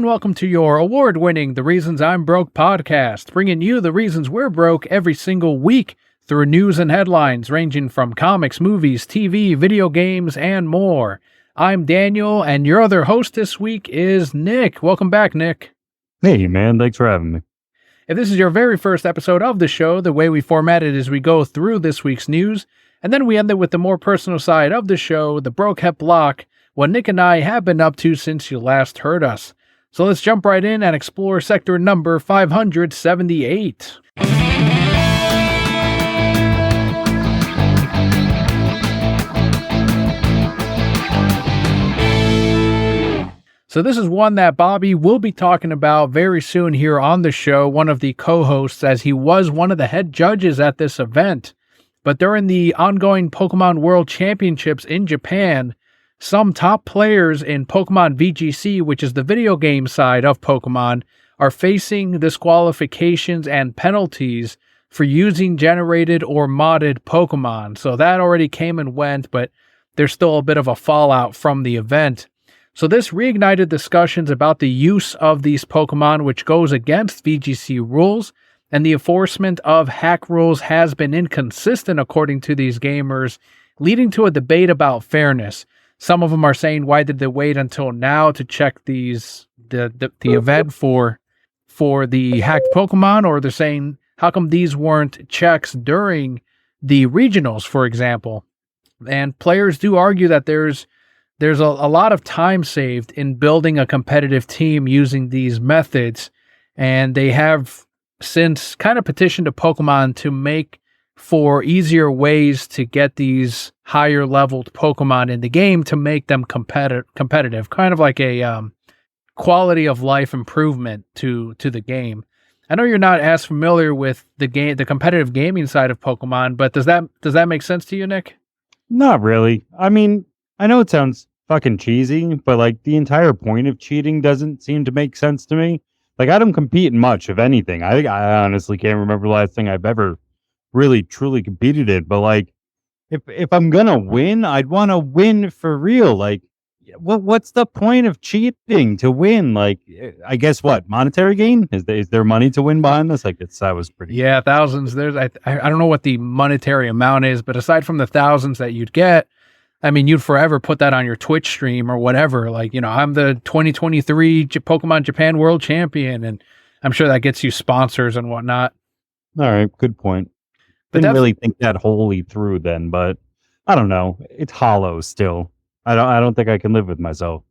and welcome to your award-winning The Reasons I'm Broke podcast, bringing you the reasons we're broke every single week through news and headlines ranging from comics, movies, TV, video games, and more. I'm Daniel, and your other host this week is Nick. Welcome back, Nick. Hey, man. Thanks for having me. If this is your very first episode of the show, the way we format it is we go through this week's news, and then we end it with the more personal side of the show, the Broke Hep Block, what Nick and I have been up to since you last heard us. So let's jump right in and explore sector number 578. So this is one that Bobby will be talking about very soon here on the show, one of the co-hosts, as he was one of the head judges at this event. But during the ongoing Pokemon World Championships in Japan, some top players in Pokemon VGC, which is the video game side of Pokemon, are facing disqualifications and penalties for using generated or modded Pokemon. So that already came and went, but there's still a bit of a fallout from the event. So this reignited discussions about the use of these Pokemon, which goes against VGC rules, and the enforcement of hack rules has been inconsistent according to these gamers, leading to a debate about fairness. Some of them are saying, why did they wait until now to check the event for the hacked Pokemon? Or they're saying, how come these weren't checks during the regionals, for example? And players do argue that there's a lot of time saved in building a competitive team using these methods. And they have since kind of petitioned to Pokemon to make for easier ways to get these higher leveled Pokemon in the game to make them competitive, kind of like a quality of life improvement to the game. I know you're not as familiar with the competitive gaming side of Pokemon, but does that make sense to you, Nick? Not really. I mean, I know it sounds fucking cheesy, but like the entire point of cheating doesn't seem to make sense to me. Like, I don't compete in much of anything. I honestly can't remember the last thing I've ever really truly competed in, but like if I'm gonna win, I'd want to win for real. Like, what's the point of cheating to win? Like, I guess what monetary gain is there money to win behind this? Like, that was pretty thousands. There's I don't know what the monetary amount is, but aside from the thousands that you'd get, I mean, you'd forever put that on your Twitch stream or whatever. Like, I'm the 2023 Pokemon Japan World Champion, and I'm sure that gets you sponsors and whatnot. All right, good point. Didn't really think that wholly through then, but I don't know. It's hollow still. I don't think I can live with myself.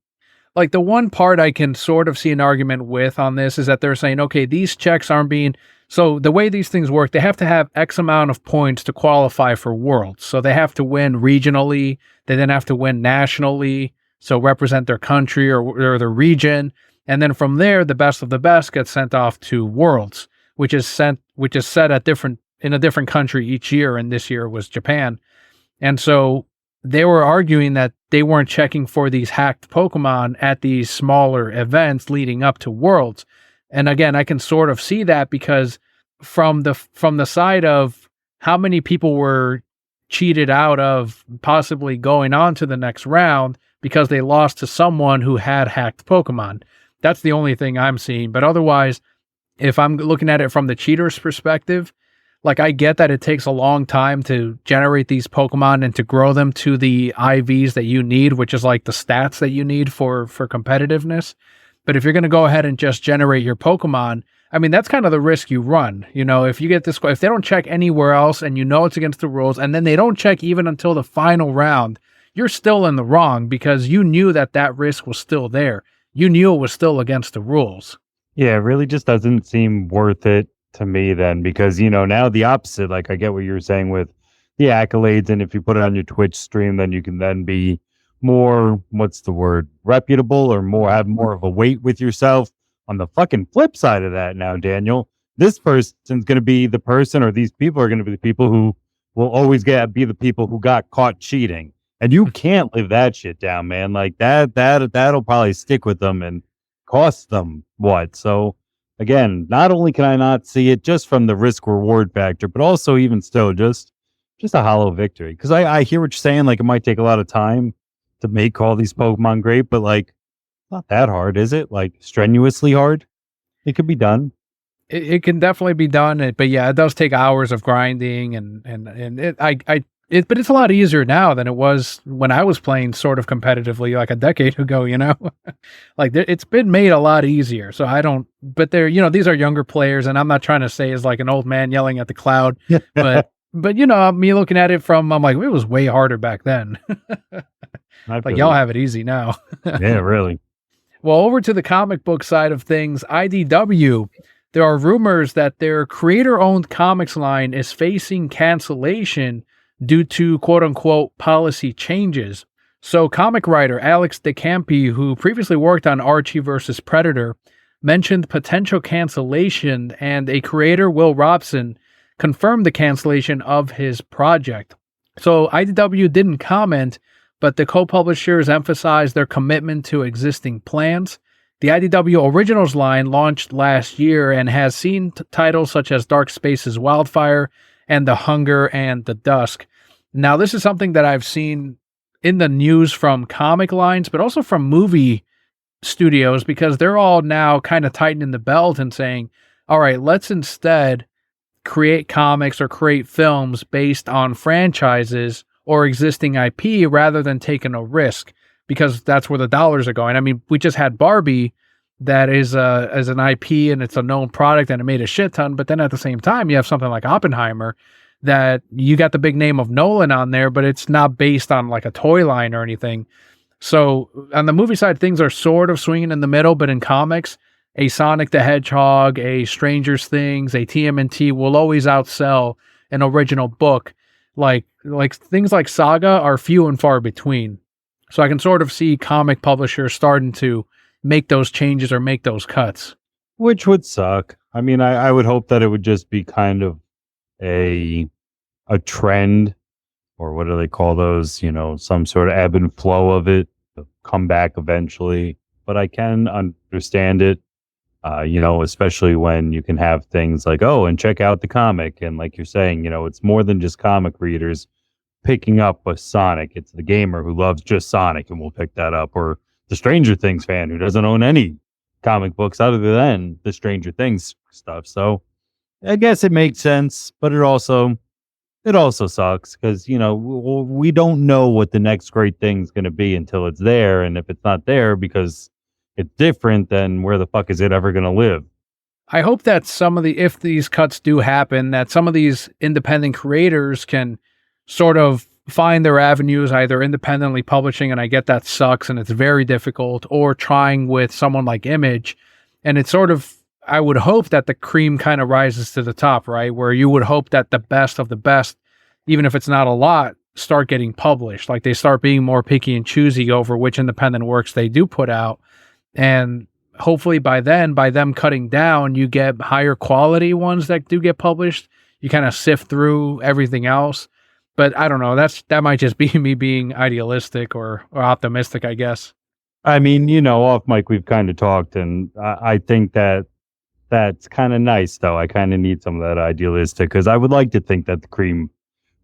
Like, the one part I can sort of see an argument with on this is that they're saying, okay, these checks aren't being... So the way these things work, they have to have X amount of points to qualify for Worlds. So they have to win regionally. They then have to win nationally, so represent their country or their region. And then from there, the best of the best gets sent off to Worlds, which is set at in a different country each year, and this year was Japan. And so they were arguing that they weren't checking for these hacked Pokemon at these smaller events leading up to Worlds. And again, I can sort of see that because from the side of how many people were cheated out of possibly going on to the next round because they lost to someone who had hacked Pokemon. That's the only thing I'm seeing. But otherwise, if I'm looking at it from the cheater's perspective, like, I get that it takes a long time to generate these Pokemon and to grow them to the IVs that you need, which is like the stats that you need for competitiveness. But if you're going to go ahead and just generate your Pokemon, I mean, that's kind of the risk you run. If you get if they don't check anywhere else and it's against the rules, and then they don't check even until the final round, you're still in the wrong because you knew that risk was still there. You knew it was still against the rules. Yeah, it really just doesn't seem worth it to me then, because now the opposite. Like, I get what you were saying with the accolades, and if you put it on your Twitch stream, then you can then be more, what's the word, reputable, or have more of a weight with yourself. On the fucking flip side of that, now, Daniel, this person's going to be the person, or these people are going to be the people who will always be the people who got caught cheating, and you can't live that shit down, man. Like, that'll probably stick with them and cost them what. So again, not only can I not see it just from the risk reward factor, but also even still just a hollow victory. Because I hear what you're saying. Like, it might take a lot of time to make all these Pokemon great, but like, not that hard, is it? Like strenuously hard? It could be done. It can definitely be done, but yeah, it does take hours of grinding but it's a lot easier now than it was when I was playing sort of competitively like a decade ago, like it's been made a lot easier. So but these are younger players, and I'm not trying to say as like an old man yelling at the cloud, but me looking at it I'm like, it was way harder back then. Like y'all have it easy now. Yeah, really. Well, over to the comic book side of things, IDW, there are rumors that their creator-owned comics line is facing cancellation due to quote-unquote policy changes. So comic writer Alex DeCampi, who previously worked on Archie vs. Predator, mentioned potential cancellation, and a creator, Will Robson, confirmed the cancellation of his project. So IDW didn't comment, but the co-publishers emphasized their commitment to existing plans. The IDW Originals line launched last year and has seen titles such as Dark Spaces Wildfire and The Hunger and The Dusk. Now, this is something that I've seen in the news from comic lines, but also from movie studios, because they're all now kind of tightening the belt and saying, all right, let's instead create comics or create films based on franchises or existing IP rather than taking a risk, because that's where the dollars are going. I mean, we just had Barbie that is as an IP and it's a known product and it made a shit ton. But then at the same time, you have something like Oppenheimer that you got the big name of Nolan on there, but it's not based on like a toy line or anything. So on the movie side, things are sort of swinging in the middle, but in comics, a Sonic the Hedgehog, a Stranger Things, a TMNT will always outsell an original book. Like things like Saga are few and far between. So I can sort of see comic publishers starting to make those changes or make those cuts. Which would suck. I mean, I would hope that it would just be kind of a trend, or what do they call those? Some sort of ebb and flow of it, come back eventually. But I can understand it, especially when you can have things like, oh, and check out the comic. And like you're saying, it's more than just comic readers picking up a Sonic. It's the gamer who loves just Sonic and will pick that up, or the Stranger Things fan who doesn't own any comic books other than the Stranger Things stuff. So I guess it makes sense, but it also sucks because, we don't know what the next great thing's going to be until it's there. And if it's not there because it's different, then where the fuck is it ever going to live? I hope that if these cuts do happen, that some of these independent creators can sort of find their avenues, either independently publishing, and I get that sucks and it's very difficult, or trying with someone like Image. And it's sort of, I would hope that the cream kind of rises to the top, right? Where you would hope that the best of the best, even if it's not a lot, start getting published. Like they start being more picky and choosy over which independent works they do put out. And hopefully by them cutting down, you get higher quality ones that do get published. You kind of sift through everything else. But I don't know. That might just be me being idealistic or optimistic, I guess. I mean, off mic, we've kind of talked, and I think that's kind of nice, though. I kind of need some of that idealistic, because I would like to think that the cream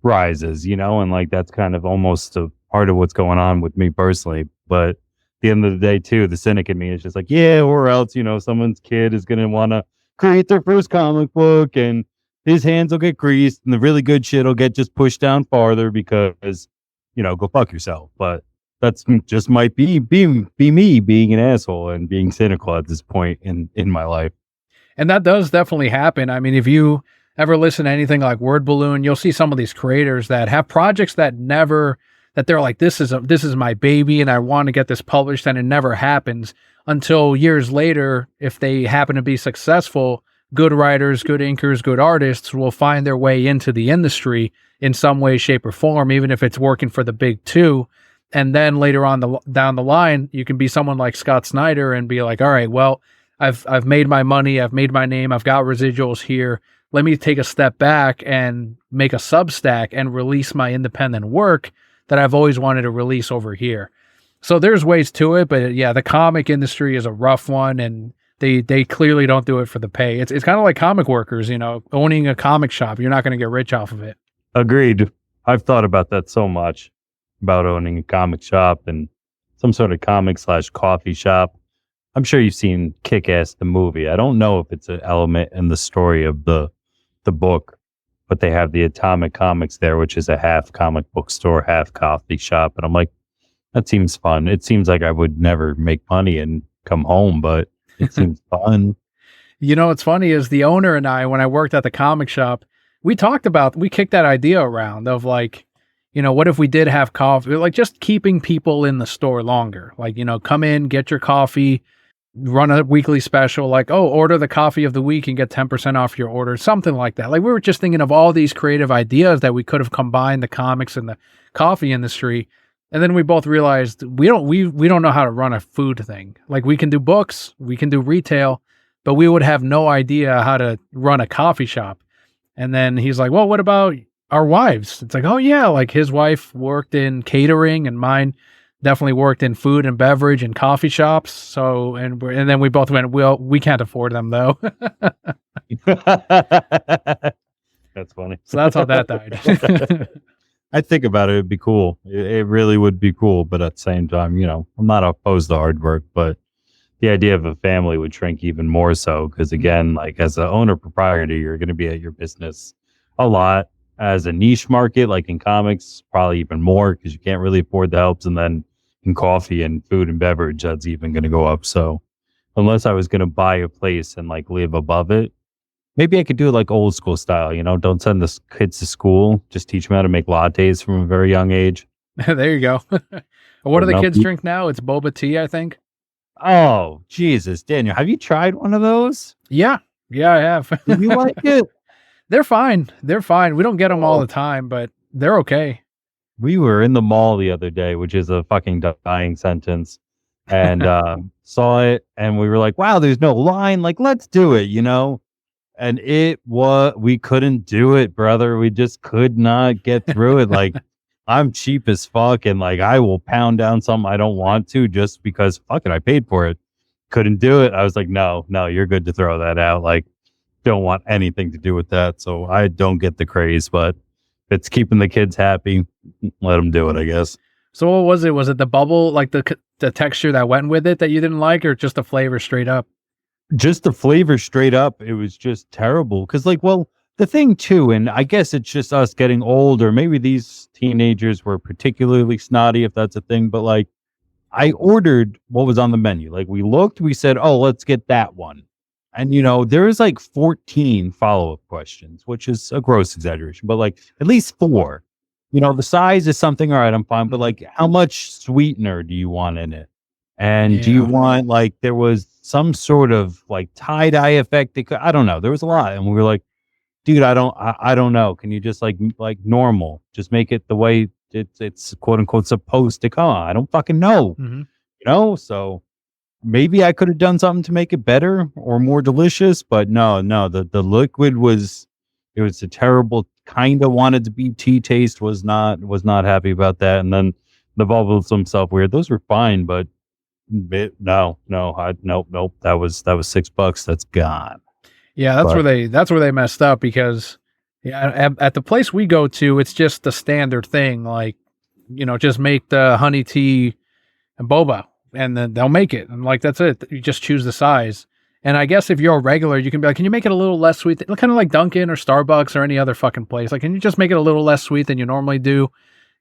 rises, and like that's kind of almost a part of what's going on with me personally. But at the end of the day, too, the cynic in me is just like, yeah, or else, someone's kid is going to want to create their first comic book, and his hands will get greased, and the really good shit will get just pushed down farther because, go fuck yourself. But that's just might be me being an asshole and being cynical at this point in my life. And that does definitely happen. I mean, if you ever listen to anything like Word Balloon, you'll see some of these creators that have projects that they're like, this is my baby and I want to get this published, and it never happens until years later. If they happen to be successful, good writers, good inkers, good artists will find their way into the industry in some way, shape, or form, even if it's working for the big two. And then later on down the line, you can be someone like Scott Snyder and be like, all right, well, I've made my money, I've made my name, I've got residuals here. Let me take a step back and make a Substack and release my independent work that I've always wanted to release over here. So there's ways to it, but yeah, the comic industry is a rough one, and they clearly don't do it for the pay. It's kind of like comic workers, owning a comic shop. You're not going to get rich off of it. Agreed. I've thought about that so much, about owning a comic shop and some sort of comic/coffee shop. I'm sure you've seen Kick-Ass the movie. I don't know if it's an element in the story of the book, but they have the Atomic Comics there, which is a half comic book store, half coffee shop. And I'm like, that seems fun. It seems like I would never make money and come home, but it seems fun. You know, what's funny is the owner and I, when I worked at the comic shop, we kicked that idea around of like, you know, what if we did have coffee, like just keeping people in the store longer, like, you know, come in, get your coffee, run a weekly special, like, oh, order the coffee of the week and get 10% off your order, something like that. Like we were just thinking of all these creative ideas that we could have combined the comics and the coffee industry. And then we both realized we don't know how to run a food thing. Like we can do books, we can do retail, but we would have no idea how to run a coffee shop. And then he's like, well, what about our wives? It's like, oh yeah, like his wife worked in catering and mine definitely worked in food and beverage and coffee shops. So, and then we both went, well, we can't afford them though. That's funny. So that's how that died. I think about it, it'd be cool. It really would be cool. But at the same time, you know, I'm not opposed to hard work, but the idea of a family would shrink even more so. Because again, like as an owner proprietor, you're going to be at your business a lot. As a niche market, like in comics, probably even more because you can't really afford the helps. And then in coffee and food and beverage, that's even going to go up. So unless I was going to buy a place and like live above it, maybe I could do it like old school style, you know, don't send the kids to school. Just teach them how to make lattes from a very young age. There you go. What do the kids drink now? It's boba tea, I think. Oh, Jesus, Daniel. Have you tried one of those? Yeah. Yeah, I have. Do you like it? They're fine. They're fine. We don't get them all the time, but they're okay. We were in the mall the other day, which is a fucking dying sentence, and saw it. And we were like, wow, there's no line. Like, let's do it, you know? And we couldn't do it, brother. We just could not get through it. Like, I'm cheap as fuck. And like, I will pound down something I don't want to just because fuck it, I paid for it. Couldn't do it. I was like, no, you're good to throw that out. Like, don't want anything to do with that. So I don't get the craze, but if it's keeping the kids happy, let them do it, I guess. So what was it? Was it the bubble, like the texture that went with it that you didn't like, or just the flavor straight up? Just the flavor straight up. It was just terrible. Cause like, well, the thing too, and I guess it's just us getting old, or maybe these teenagers were particularly snotty, if that's a thing, but like I ordered what was on the menu. Like we looked, we said, oh, let's get that one. And, you know, there is like 14 follow-up questions, which is a gross exaggeration, but like at least 4. You know, the size is something, all right, I'm fine. But like, how much sweetener do you want in it? And do you want, like, there was some sort of like tie-dye effect. I don't know. There was a lot. And we were like, dude, I don't know. Can you just like normal, just make it the way it's quote unquote supposed to come? I don't fucking know, you know? So maybe I could have done something to make it better or more delicious, but no, the liquid was a terrible, kind of wanted to be tea taste, was not happy about that. And then the bubbles themselves weird. Those were fine, but nope. That was $6. That's gone. Yeah, that's where they messed up because at the place we go to, it's just the standard thing. Like, you know, just make the honey tea and boba. And then they'll make it. And like, that's it. You just choose the size. And I guess if you're a regular, you can be like, can you make it a little less sweet? Kind of like Dunkin' or Starbucks or any other fucking place. Like, can you just make it a little less sweet than you normally do?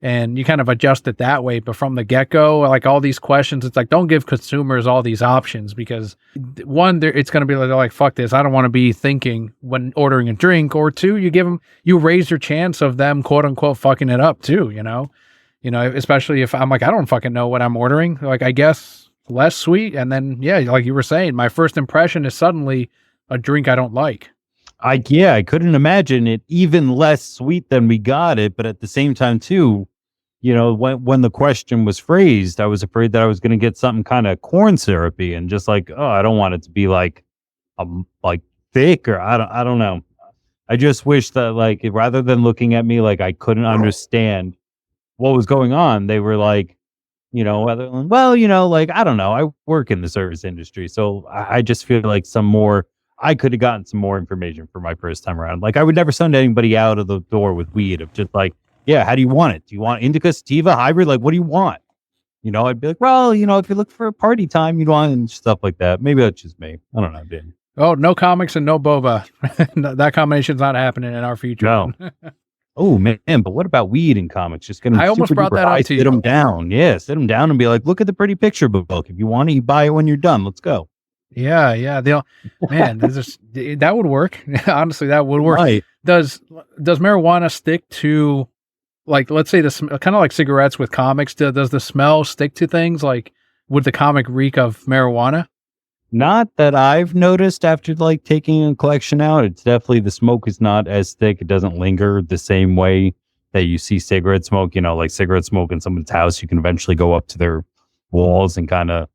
And you kind of adjust it that way. But from the get-go, like all these questions, it's like, don't give consumers all these options because one, it's going to be like, fuck this. I don't want to be thinking when ordering a drink. Or two, you raise your chance of them quote unquote fucking it up too, you know? You know, especially if I'm like, I don't fucking know what I'm ordering. Like, I guess less sweet. And then, yeah, like you were saying, my first impression is suddenly a drink I don't like. I couldn't imagine it even less sweet than we got it. But at the same time, too, you know, when the question was phrased, I was afraid that I was going to get something kind of corn syrupy and just like, oh, I don't want it to be like thick or I don't know. I just wish that like rather than looking at me like I couldn't understand what was going on, they were like, you know, well, you know, like, I don't know. I work in the service industry. So I just feel like I could have gotten some more information for my first time around. Like I would never send anybody out of the door with weed of just like, yeah, how do you want it? Do you want indica, sativa, hybrid? Like, what do you want? I'd be like, well, if you look for a party time, you'd want and stuff like that. Maybe that's just me. I don't know, Dan. Oh, no comics and no boba. That combination's not happening in our future. No. Oh man, but what about weed in comics? Just getting I almost brought that up to you. Sit them down. Yeah, sit them down and be like, look at the pretty picture book. If you want it, you buy it when you're done. Let's go. Yeah. Man, that would work. Honestly, that would work. Right. Does marijuana stick to, like, let's say this kind of like cigarettes with comics? Does the smell stick to things? Like, would the comic reek of marijuana? Not that I've noticed after like taking a collection out. It's definitely, the smoke is not as thick. It doesn't linger the same way that you see cigarette smoke. Like cigarette smoke in someone's house, you can eventually go up to their walls and kind of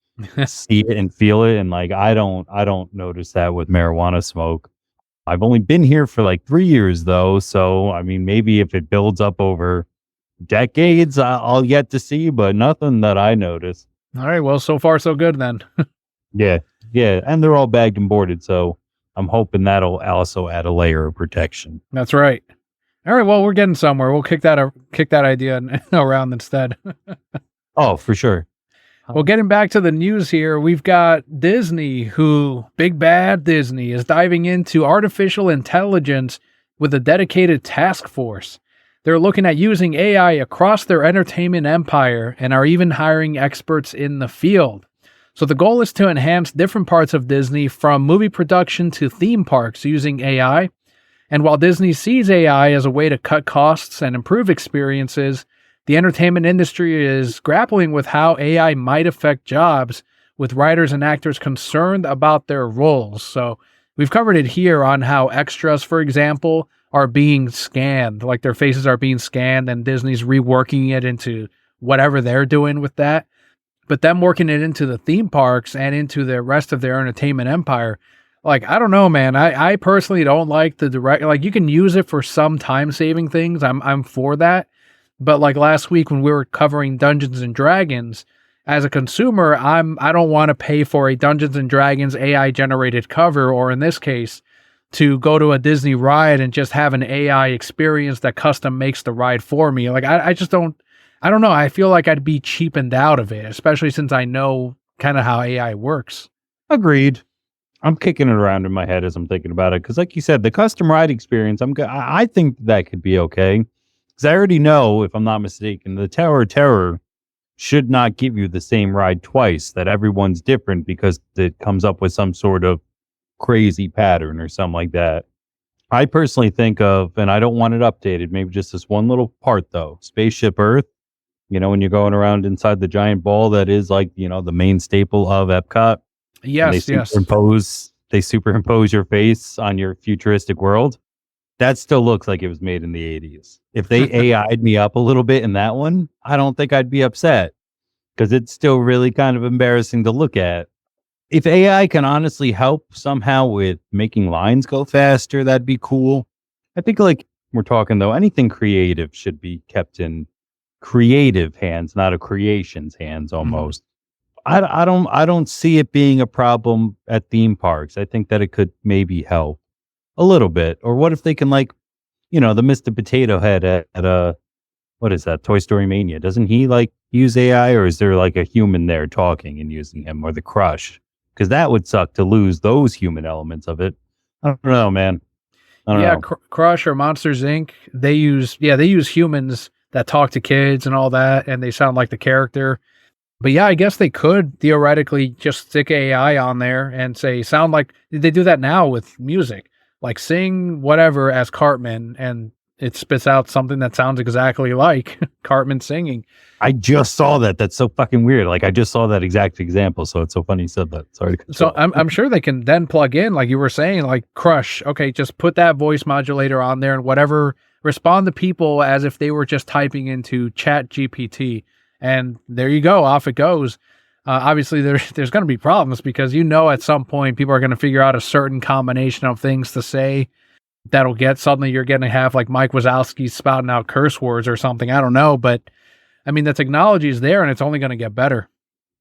see it and feel it. And like, I don't notice that with marijuana smoke. I've only been here for like 3 years though. So, I mean, maybe if it builds up over decades, I'll yet to see, but nothing that I notice. All right. Well, so far so good then. Yeah. And they're all bagged and boarded. So I'm hoping that'll also add a layer of protection. That's right. All right. Well, we're getting somewhere. We'll kick that idea around instead. Oh, for sure. Well, getting back to the news here, we've got Disney, who, big bad Disney, is diving into artificial intelligence with a dedicated task force. They're looking at using AI across their entertainment empire and are even hiring experts in the field. So the goal is to enhance different parts of Disney, from movie production to theme parks, using AI. And while Disney sees AI as a way to cut costs and improve experiences, the entertainment industry is grappling with how AI might affect jobs, with writers and actors concerned about their roles. So we've covered it here on how extras, for example, are being scanned, like their faces are being scanned, and Disney's reworking it into whatever they're doing with that. But them working it into the theme parks and into the rest of their entertainment empire, like, I don't know, man. I personally don't like the direct, like, you can use it for some time-saving things. I'm for that. But like last week when we were covering Dungeons and Dragons, as a consumer, I don't want to pay for a Dungeons and Dragons AI-generated cover, or in this case, to go to a Disney ride and just have an AI experience that custom makes the ride for me. Like, I just don't, I don't know. I feel like I'd be cheapened out of it, especially since I know kind of how AI works. Agreed. I'm kicking it around in my head as I'm thinking about it. Because like you said, the custom ride experience, I think that could be okay. Because I already know, if I'm not mistaken, the Tower of Terror should not give you the same ride twice, that everyone's different because it comes up with some sort of crazy pattern or something like that. I personally think of, and I don't want it updated, maybe just this one little part though, Spaceship Earth. When you're going around inside the giant ball that is like, the main staple of Epcot. Yes, They superimpose your face on your futuristic world. That still looks like it was made in the 80s. If they AI'd me up a little bit in that one, I don't think I'd be upset, because it's still really kind of embarrassing to look at. If AI can honestly help somehow with making lines go faster, that'd be cool. I think, like we're talking though, anything creative should be kept in creative hands, not a creation's hands almost. I don't see it being a problem at theme parks. I think that it could maybe help a little bit. Or what if they can, like, the Mr. Potato Head at what is that, Toy Story Mania? Doesn't he like use AI, or is there like a human there talking and using him, or the Crush? Because that would suck to lose those human elements of it. I don't know, man. I don't know. Crush or Monsters Inc. They use humans that talk to kids and all that, and they sound like the character. But yeah, I guess they could theoretically just stick AI on there and say, sound like, they do that now with music, like sing whatever as Cartman, and it spits out something that sounds exactly like Cartman singing. I just saw that. That's so fucking weird. Like, I just saw that exact example. So it's so funny you said that. Sorry. So I'm sure they can then plug in, like you were saying, like Crush. Okay, just put that voice modulator on there and whatever, respond to people as if they were just typing into Chat GPT. And there you go. Off it goes. Obviously, there's going to be problems, because at some point people are going to figure out a certain combination of things to say that'll get, suddenly you're going to have like Mike Wazowski spouting out curse words or something. I don't know. But I mean, the technology is there and it's only going to get better.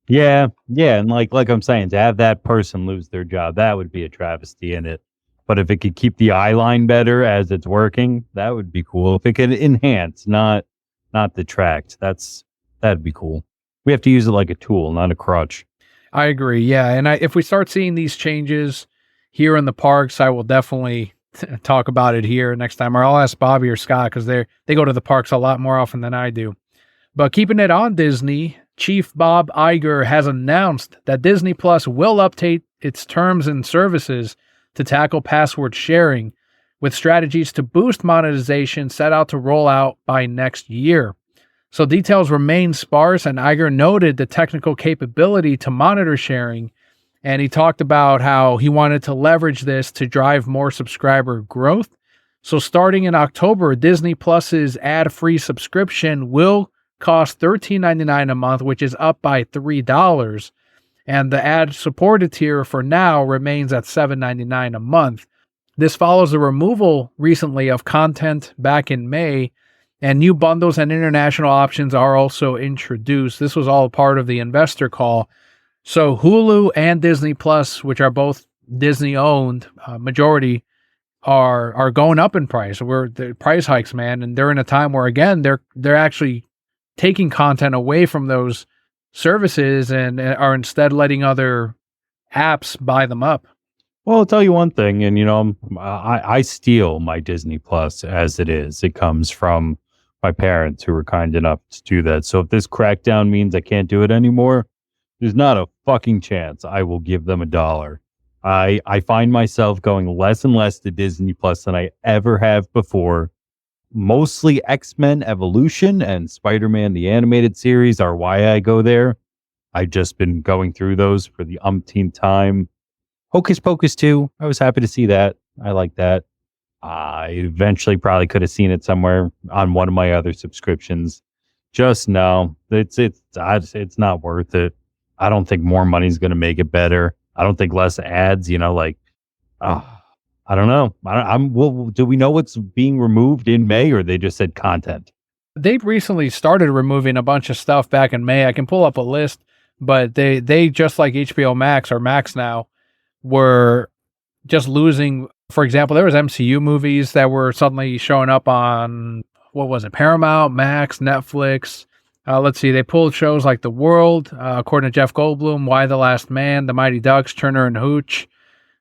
Yeah. And like I'm saying, to have that person lose their job, that would be a travesty in it. But if it could keep the eye line better as it's working, that would be cool. If it could enhance, not detract, that'd be cool. We have to use it like a tool, not a crutch. I agree. Yeah. And if we start seeing these changes here in the parks, I will definitely talk about it here next time. Or I'll ask Bobby or Scott because they go to the parks a lot more often than I do. But keeping it on Disney, Chief Bob Iger has announced that Disney Plus will update its terms and services to tackle password sharing, with strategies to boost monetization set out to roll out by next year. So details remain sparse, and Iger noted the technical capability to monitor sharing, and he talked about how he wanted to leverage this to drive more subscriber growth. So starting in October, Disney Plus's ad-free subscription will cost $13.99 a month, which is up by $3. And the ad-supported tier for now remains at $7.99 a month. This follows the removal recently of content back in May, and new bundles and international options are also introduced. This was all part of the investor call. So Hulu and Disney Plus, which are both Disney-owned, majority, are going up in price. The price hikes, man, and they're in a time where, again, they're actually taking content away from those services and are instead letting other apps buy them up. Well, I'll tell you one thing, and I steal my Disney Plus as it is. It comes from my parents who were kind enough to do that. So if this crackdown means I can't do it anymore, there's not a fucking chance I will give them $1. I find myself going less and less to Disney Plus than I ever have before. Mostly X-Men Evolution and Spider-Man the Animated Series are why I go there. I've just been going through those for the umpteenth time. Hocus Pocus 2, I was happy to see that. I like that. I eventually probably could have seen it somewhere on one of my other subscriptions. Just no, it's not worth it. I don't think more money's going to make it better. I don't think less ads, I don't know. Do we know what's being removed in May, or they just said content? They recently started removing a bunch of stuff back in May. I can pull up a list, but they just like HBO Max or Max now were just losing. For example, there was MCU movies that were suddenly showing up on, what was it, Paramount, Max, Netflix. Let's see, they pulled shows like The World, according to Jeff Goldblum, Why the Last Man, The Mighty Ducks, Turner and Hooch.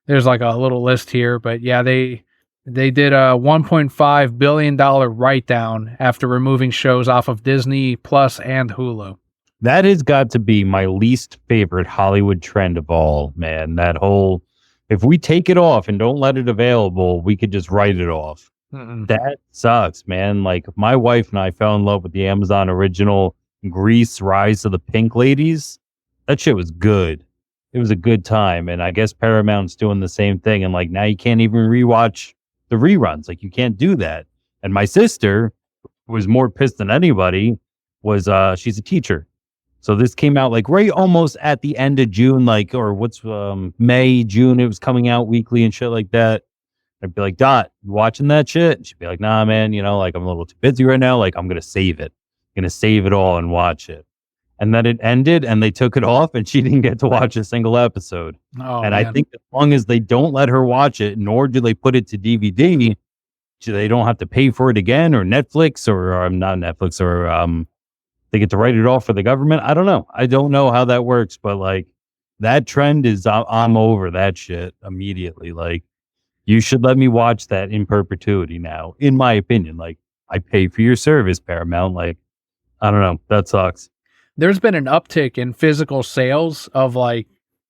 There's like a little list here, but yeah, they did a $1.5 billion write-down after removing shows off of Disney Plus and Hulu. That has got to be my least favorite Hollywood trend of all, man. That whole, if we take it off and don't let it available, we could just write it off. Mm-mm. That sucks, man. Like, my wife and I fell in love with the Amazon original Grease Rise of the Pink Ladies. That shit was good. It was a good time. And I guess Paramount's doing the same thing. And like, now you can't even rewatch the reruns. Like, you can't do that. And my sister, who was more pissed than anybody, was she's a teacher. So this came out like right almost at the end of June, like, or what's May, June, it was coming out weekly and shit like that. I'd be like, Dot, you watching that shit? And she'd be like, nah, man, like, I'm a little too busy right now. Like, I'm going to save it. I'm going to save it all and watch it. And then it ended and they took it off and she didn't get to watch a single episode. Oh, and man. I think as long as they don't let her watch it, nor do they put it to DVD, so they don't have to pay for it again, or Netflix, or not Netflix, or they get to write it off for the government. I don't know. I don't know how that works, but like, that trend is, I'm over that shit immediately. Like, you should let me watch that in perpetuity now, in my opinion. Like, I pay for your service, Paramount. Like, I don't know. That sucks. There's been an uptick in physical sales of like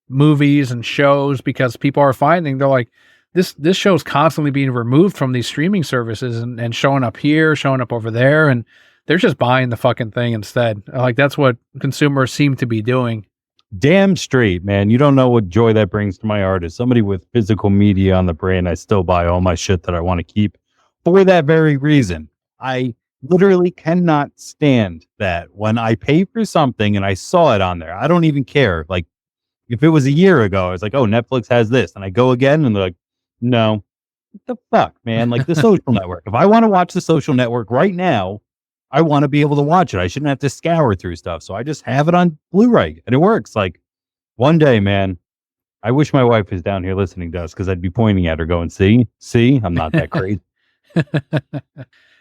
movies and shows because people are finding, they're like, this show's constantly being removed from these streaming services and showing up here, showing up over there, and they're just buying the fucking thing instead. Like, that's what consumers seem to be doing. Damn straight, man. You don't know what joy that brings to my heart. As somebody with physical media on the brain, I still buy all my shit that I want to keep for that very reason. I literally cannot stand that when I pay for something and I saw it on there. I don't even care. Like, if it was a year ago, I was like, oh, Netflix has this. And I go again and they're like, no. What the fuck, man? Like, the Social Network. If I want to watch the Social Network right now, I want to be able to watch it. I shouldn't have to scour through stuff. So I just have it on Blu-ray and it works. Like, one day, man, I wish my wife was down here listening to us, because I'd be pointing at her going, see, I'm not that crazy.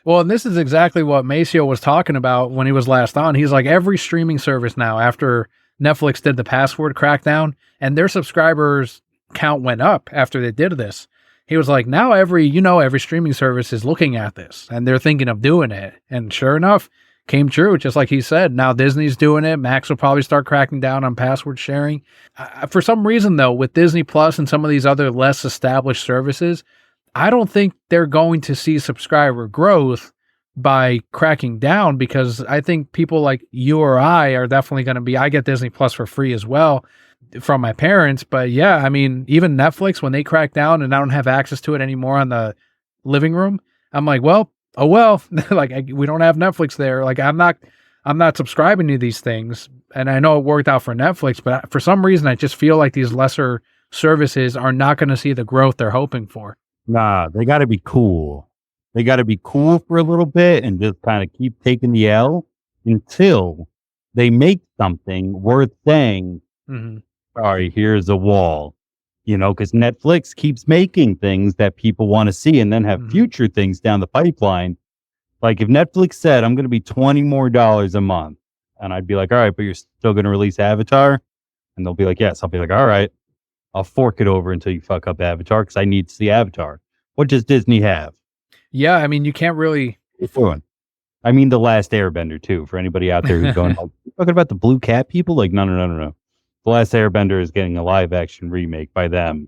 Well, and this is exactly what Maceo was talking about when he was last on. He's like, every streaming service now, after Netflix did the password crackdown, and their subscribers count went up after they did this. He was like, now every streaming service is looking at this and they're thinking of doing it. And sure enough, came true, just like he said. Now Disney's doing it. Max will probably start cracking down on password sharing. For some reason, though, with Disney Plus and some of these other less established services, I don't think they're going to see subscriber growth by cracking down, because I think people like you or I are definitely going to be, I get Disney Plus for free as well from my parents. But yeah, I mean, even Netflix, when they crack down and I don't have access to it anymore on the living room, I'm like, well, oh, well, like we don't have Netflix there. Like I'm not subscribing to these things. And I know it worked out for Netflix, but for some reason, I just feel like these lesser services are not going to see the growth they're hoping for. Nah, they got to be cool. They got to be cool for a little bit and just kind of keep taking the L until they make something worth saying, sorry, here's a wall. You know, because Netflix keeps making things that people want to see and then have future things down the pipeline. Like if Netflix said, I'm going to be $20 more a month, and I'd be like, all right, but you're still going to release Avatar? And they'll be like, yes. I'll be like, all right, I'll fork it over until you fuck up Avatar because I need to see Avatar. What does Disney have? Yeah, I mean, you can't really. I mean, The Last Airbender, too, for anybody out there who's going, oh, you're talking about the Blue Cat people? Like, no. The Last Airbender is getting a live action remake by them.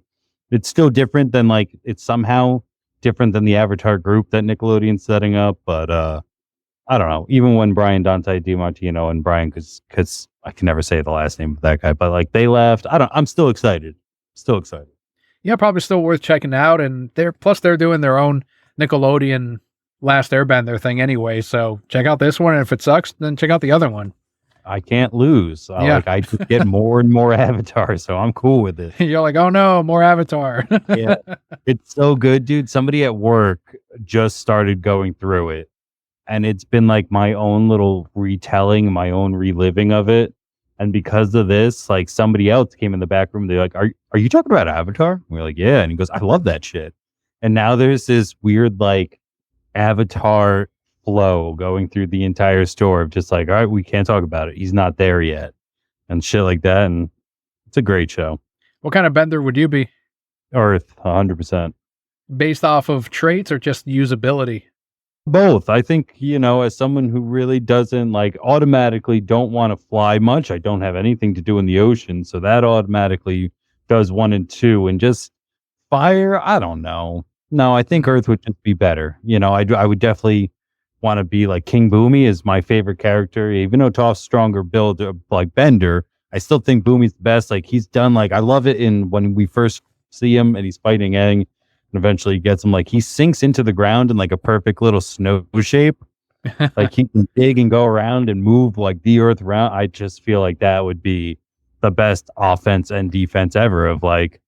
It's still different than, like, it's somehow different than the Avatar group that Nickelodeon's setting up. But I don't know. Even when Brian Dante DiMartino and Brian, because I can never say the last name of that guy, but like they left. I'm still excited. Yeah, probably still worth checking out. And they're doing their own Nickelodeon Last Airbender thing anyway. So check out this one. And if it sucks, then check out the other one. I can't lose. Yeah. I just get more and more Avatar, so I'm cool with it. You're like, oh no, more Avatar. Yeah, it's so good, dude. Somebody at work just started going through it, and it's been like my own little retelling, my own reliving of it. And because of this, like somebody else came in the back room. They're like, "Are you talking about Avatar?" And we're like, "Yeah." And he goes, "I love that shit." And now there's this weird like Avatar flow going through the entire store of just like, all right, we can't talk about it. He's not there yet, and shit like that. And it's a great show. What kind of bender would you be? Earth, 100%. Based off of traits or just usability? Both. I think, you know, as someone who really doesn't like automatically don't want to fly much, I don't have anything to do in the ocean. So that automatically does 1 and 2. And just fire, I don't know. No, I think Earth would just be better. You know, I would definitely want to be like King Boomy is my favorite character. Even though Toph's stronger build like Bender, I still think Boomy's the best. Like he's done like I love it in when we first see him and he's fighting Aang and eventually he gets him like he sinks into the ground in like a perfect little snow shape. Like he can dig and go around and move like the earth around. I just feel like that would be the best offense and defense ever of like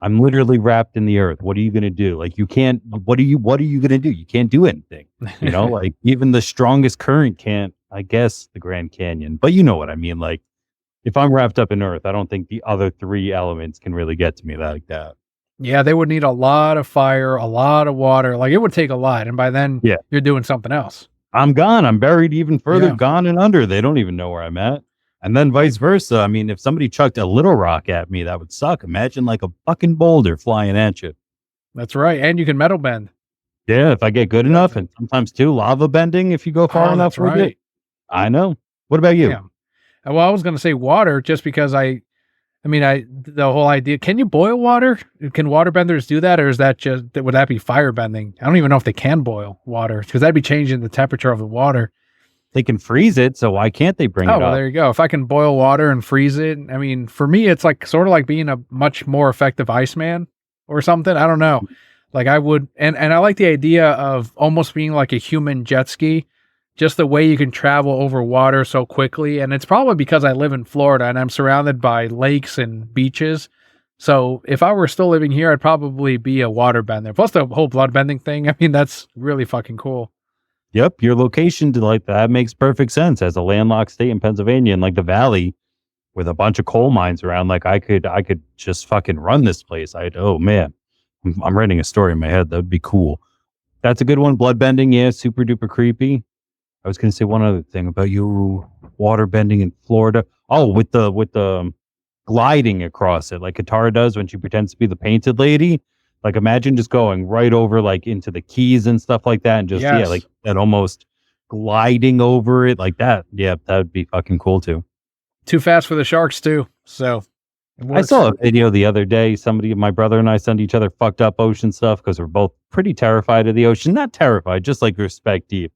I'm literally wrapped in the earth. What are you going to do? Like you can't, what are you going to do? You can't do anything, you know, like even the strongest current can't, I guess the Grand Canyon, but you know what I mean? Like if I'm wrapped up in earth, I don't think the other 3 elements can really get to me like that. Yeah. They would need a lot of fire, a lot of water. Like it would take a lot. And by then you're doing something else. I'm gone. I'm buried even further, gone and under. They don't even know where I'm at. And then vice versa. I mean, if somebody chucked a little rock at me, that would suck. Imagine like a fucking boulder flying at you. That's right. And you can metal bend. Yeah, if I get good enough. And sometimes too, lava bending if you go far enough. That's right. I know. What about you? Yeah. Well, I was going to say water just because the whole idea, can you boil water? Can waterbenders do that? Or is that would that be fire bending? I don't even know if they can boil water because that'd be changing the temperature of the water. They can freeze it, so why can't they bring it up? Well, there you go. If I can boil water and freeze it, I mean, for me, it's like sort of like being a much more effective Iceman or something. I don't know. Like I would, and I like the idea of almost being like a human jet ski, just the way you can travel over water so quickly. And it's probably because I live in Florida and I'm surrounded by lakes and beaches. So if I were still living here, I'd probably be a water bender. Plus the whole blood bending thing. I mean, that's really fucking cool. Yep, your location to like that makes perfect sense as a landlocked state in Pennsylvania and like the valley with a bunch of coal mines around. Like I could just fucking run this place. Oh man, I'm writing a story in my head. That would be cool. That's a good one. Bloodbending, yeah, super duper creepy. I was going to say one other thing about you water bending in Florida. Oh, with the gliding across it, like Katara does when she pretends to be the painted lady. Like imagine just going right over like into the keys and stuff like that, and just yeah, Yes. like that almost gliding over it like that. Yeah, that would be fucking cool too. Too fast for the sharks too. So it I works. saw a video the other day. Somebody, my brother and I, sent each other fucked up ocean stuff because we're both pretty terrified of the ocean. Not terrified, just like respect deep.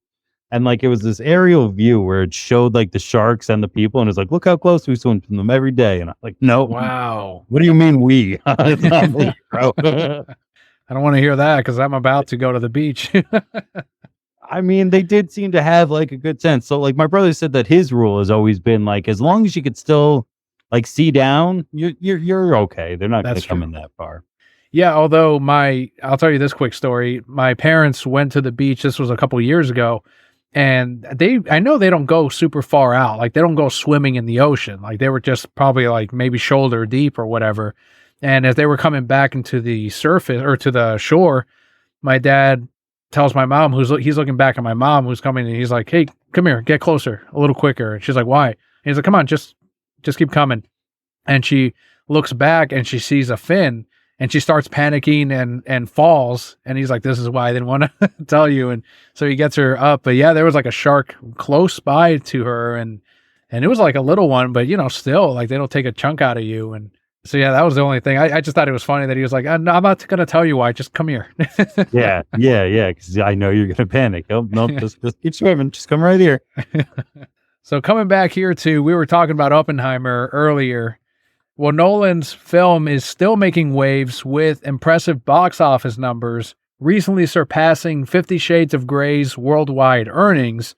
And like it was this aerial view where it showed like the sharks and the people, and it's like, look how close we swim from them every day. And I'm like, no, Wow. what do you mean we? It's not me, bro. I don't want to hear that because I'm about to go to the beach. I mean, they did seem to have like a good sense. So like my brother said that his rule has always been like, as long as you could still like see down, you're okay. They're not going to come in that far. Yeah, although I'll tell you this quick story. My parents went to the beach. This was a couple years ago, and I know they don't go super far out. Like they don't go swimming in the ocean. Like they were just probably like maybe shoulder deep or whatever. And as they were coming back into the surface or to the shore, my dad tells my mom, he's looking back at my mom who's coming, and he's like, "Hey, come here, get closer, a little quicker." And she's like, "Why?" And he's like, "Come on, just keep coming." And she looks back and she sees a fin, and she starts panicking and falls. And he's like, "This is why I didn't want to tell you." And so he gets her up. But yeah, there was like a shark close by to her, and it was like a little one, but still like they don't take a chunk out of you. And so yeah, that was the only thing. I just thought it was funny that he was like, "I'm not going to tell you why. Just come here." yeah. Because I know you're going to panic. Oh no, just keep swimming. Just come right here. So coming back here to, we were talking about Oppenheimer earlier. Well, Nolan's film is still making waves with impressive box office numbers, recently surpassing 50 Shades of Grey's worldwide earnings.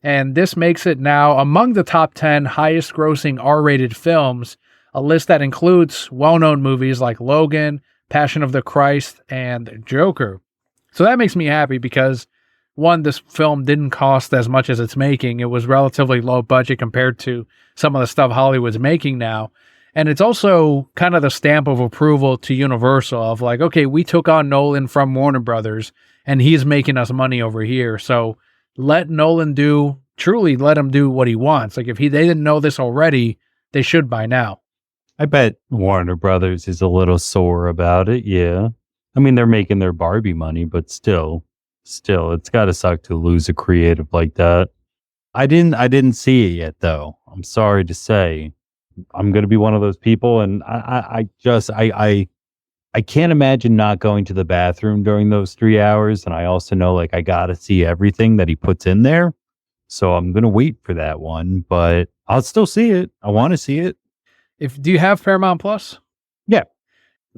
And this makes it now among the top 10 highest grossing R-rated films, a list that includes well-known movies like Logan, Passion of the Christ, and Joker. So that makes me happy because, one, this film didn't cost as much as it's making. It was relatively low budget compared to some of the stuff Hollywood's making now. And it's also kind of the stamp of approval to Universal of like, okay, we took on Nolan from Warner Brothers and he's making us money over here. So let Nolan truly let him do what he wants. Like if they didn't know this already, they should by now. I bet Warner Brothers is a little sore about it. Yeah. I mean, they're making their Barbie money, but still, it's got to suck to lose a creative like that. I didn't see it yet, though. I'm sorry to say. I'm going to be one of those people, and I can't imagine not going to the bathroom during those 3 hours. And I also know like I got to see everything that he puts in there. So I'm going to wait for that one, but I'll still see it. I want to see it. Do you have Paramount Plus? Yeah.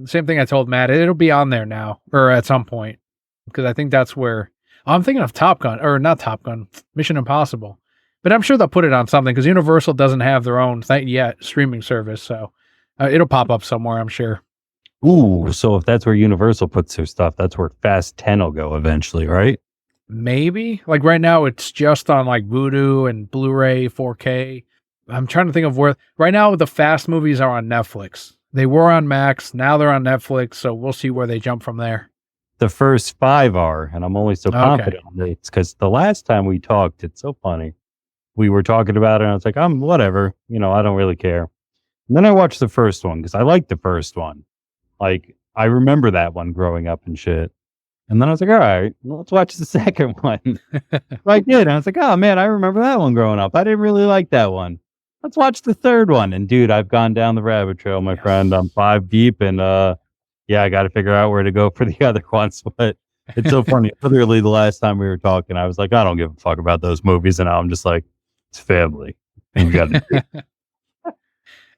Same thing I told Matt. It'll be on there now or at some point because I think that's where I'm thinking of Top Gun or not Top Gun, Mission Impossible. But I'm sure they'll put it on something because Universal doesn't have their own streaming service. So it'll pop up somewhere, I'm sure. Ooh, so if that's where Universal puts their stuff, that's where Fast 10 will go eventually, right? Maybe. Like right now, it's just on like Vudu and Blu-ray 4K. I'm trying to think of where. Right now, the Fast movies are on Netflix. They were on Max. Now they're on Netflix. So we'll see where they jump from there. The first 5 are, and I'm only so confident on it because the last time we talked, it's so funny. We were talking about it, and I was like, whatever. I don't really care. And then I watched the first one because I liked the first one. Like, I remember that one growing up and shit. And then I was like, all right, let's watch the second one. So I did. And I was like, oh, man, I remember that one growing up. I didn't really like that one. Let's watch the third one. And, dude, I've gone down the rabbit trail, my friend. I'm 5 deep, and, yeah, I got to figure out where to go for the other ones. But it's so funny. Literally, the last time we were talking, I was like, I don't give a fuck about those movies. And now I'm just like, it's family. And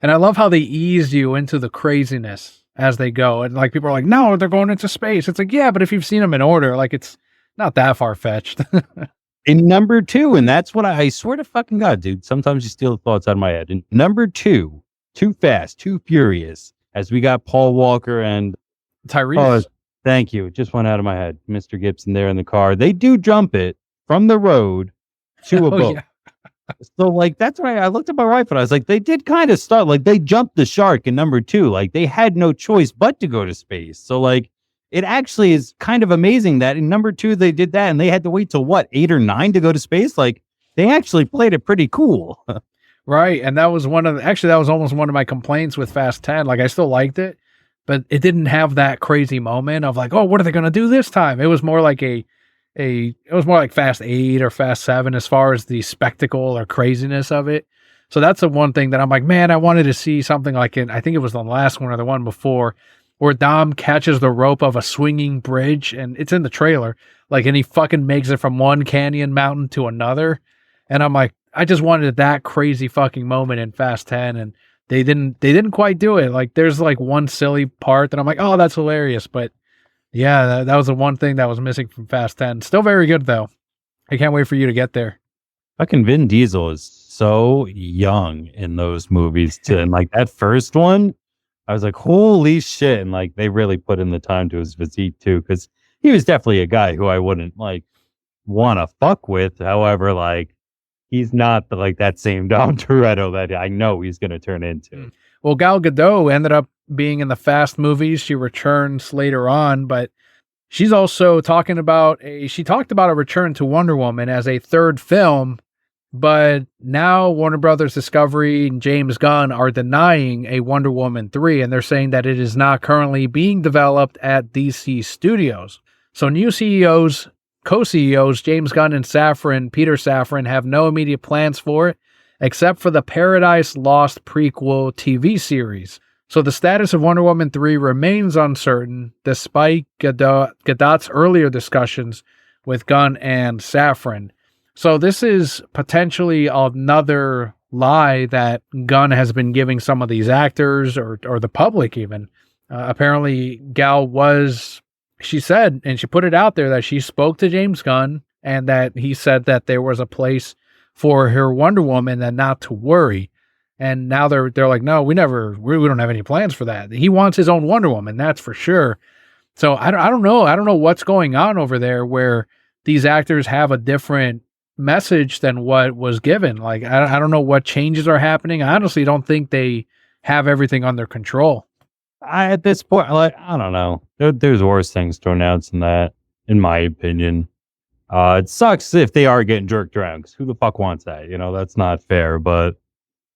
I love how they ease you into the craziness as they go. And like people are like, no, they're going into space. It's like, yeah, but if you've seen them in order, like it's not that far fetched. In number 2, and that's what I swear to fucking God, dude. Sometimes you steal the thoughts out of my head. In number 2, Too Fast, Too Furious, as we got Paul Walker and Tyrese. Oh, thank you. It just went out of my head. Mr. Gibson there in the car. They do jump it from the road to a boat. Yeah. So, like, that's why I looked at my wife and I was like, they did kind of start, like, they jumped the shark in number 2. Like, they had no choice but to go to space. So, like, it actually is kind of amazing that in number 2 they did that, and they had to wait till what 8 or 9 to go to space. Like they actually played it pretty cool. Right. And that was that was almost one of my complaints with Fast 10. Like I still liked it, but it didn't have that crazy moment of like, oh, what are they going to do this time? It was more like it was more like Fast 8 or Fast 7 as far as the spectacle or craziness of it. So that's the one thing that I'm like, man, I wanted to see something like I think it was the last one or the one before, where Dom catches the rope of a swinging bridge, and it's in the trailer, like, and he fucking makes it from one canyon mountain to another. And I'm like, I just wanted that crazy fucking moment in Fast 10, and they didn't quite do it. Like there's like one silly part that I'm like, oh, that's hilarious. But yeah, that was the one thing that was missing from Fast 10. Still very good though. I can't wait for you to get there. Fucking Vin Diesel is so young in those movies too. And like that first one, I was like, holy shit. And like they really put in the time to his physique too, because he was definitely a guy who I wouldn't like want to fuck with. However, like he's not like that same Dom Toretto that I know he's going to turn into. Well, Gal Gadot ended up being in the Fast movies. She returns later on, but she's also talked about a return to Wonder Woman as a third film, but now Warner Brothers Discovery and James Gunn are denying a Wonder Woman 3, and they're saying that it is not currently being developed at DC Studios. So new co-CEOs James Gunn and Peter Safran have no immediate plans for it, except for the Paradise Lost prequel TV series. So the status of Wonder Woman 3 remains uncertain, despite Gadot's earlier discussions with Gunn and Safran. So this is potentially another lie that Gunn has been giving some of these actors or the public even. Apparently Gal she said, and she put it out there, that she spoke to James Gunn and that he said that there was a place for her Wonder Woman and not to worry. And now they're like, no, we don't have any plans for that. He wants his own Wonder Woman, that's for sure. So I don't know. I don't know what's going on over there where these actors have a different message than what was given. Like, I don't know what changes are happening. I honestly don't think they have everything under control. At this point, like, I don't know. There's worse things to announce than that, in my opinion. It sucks if they are getting jerked around, because who the fuck wants that? You know, that's not fair. But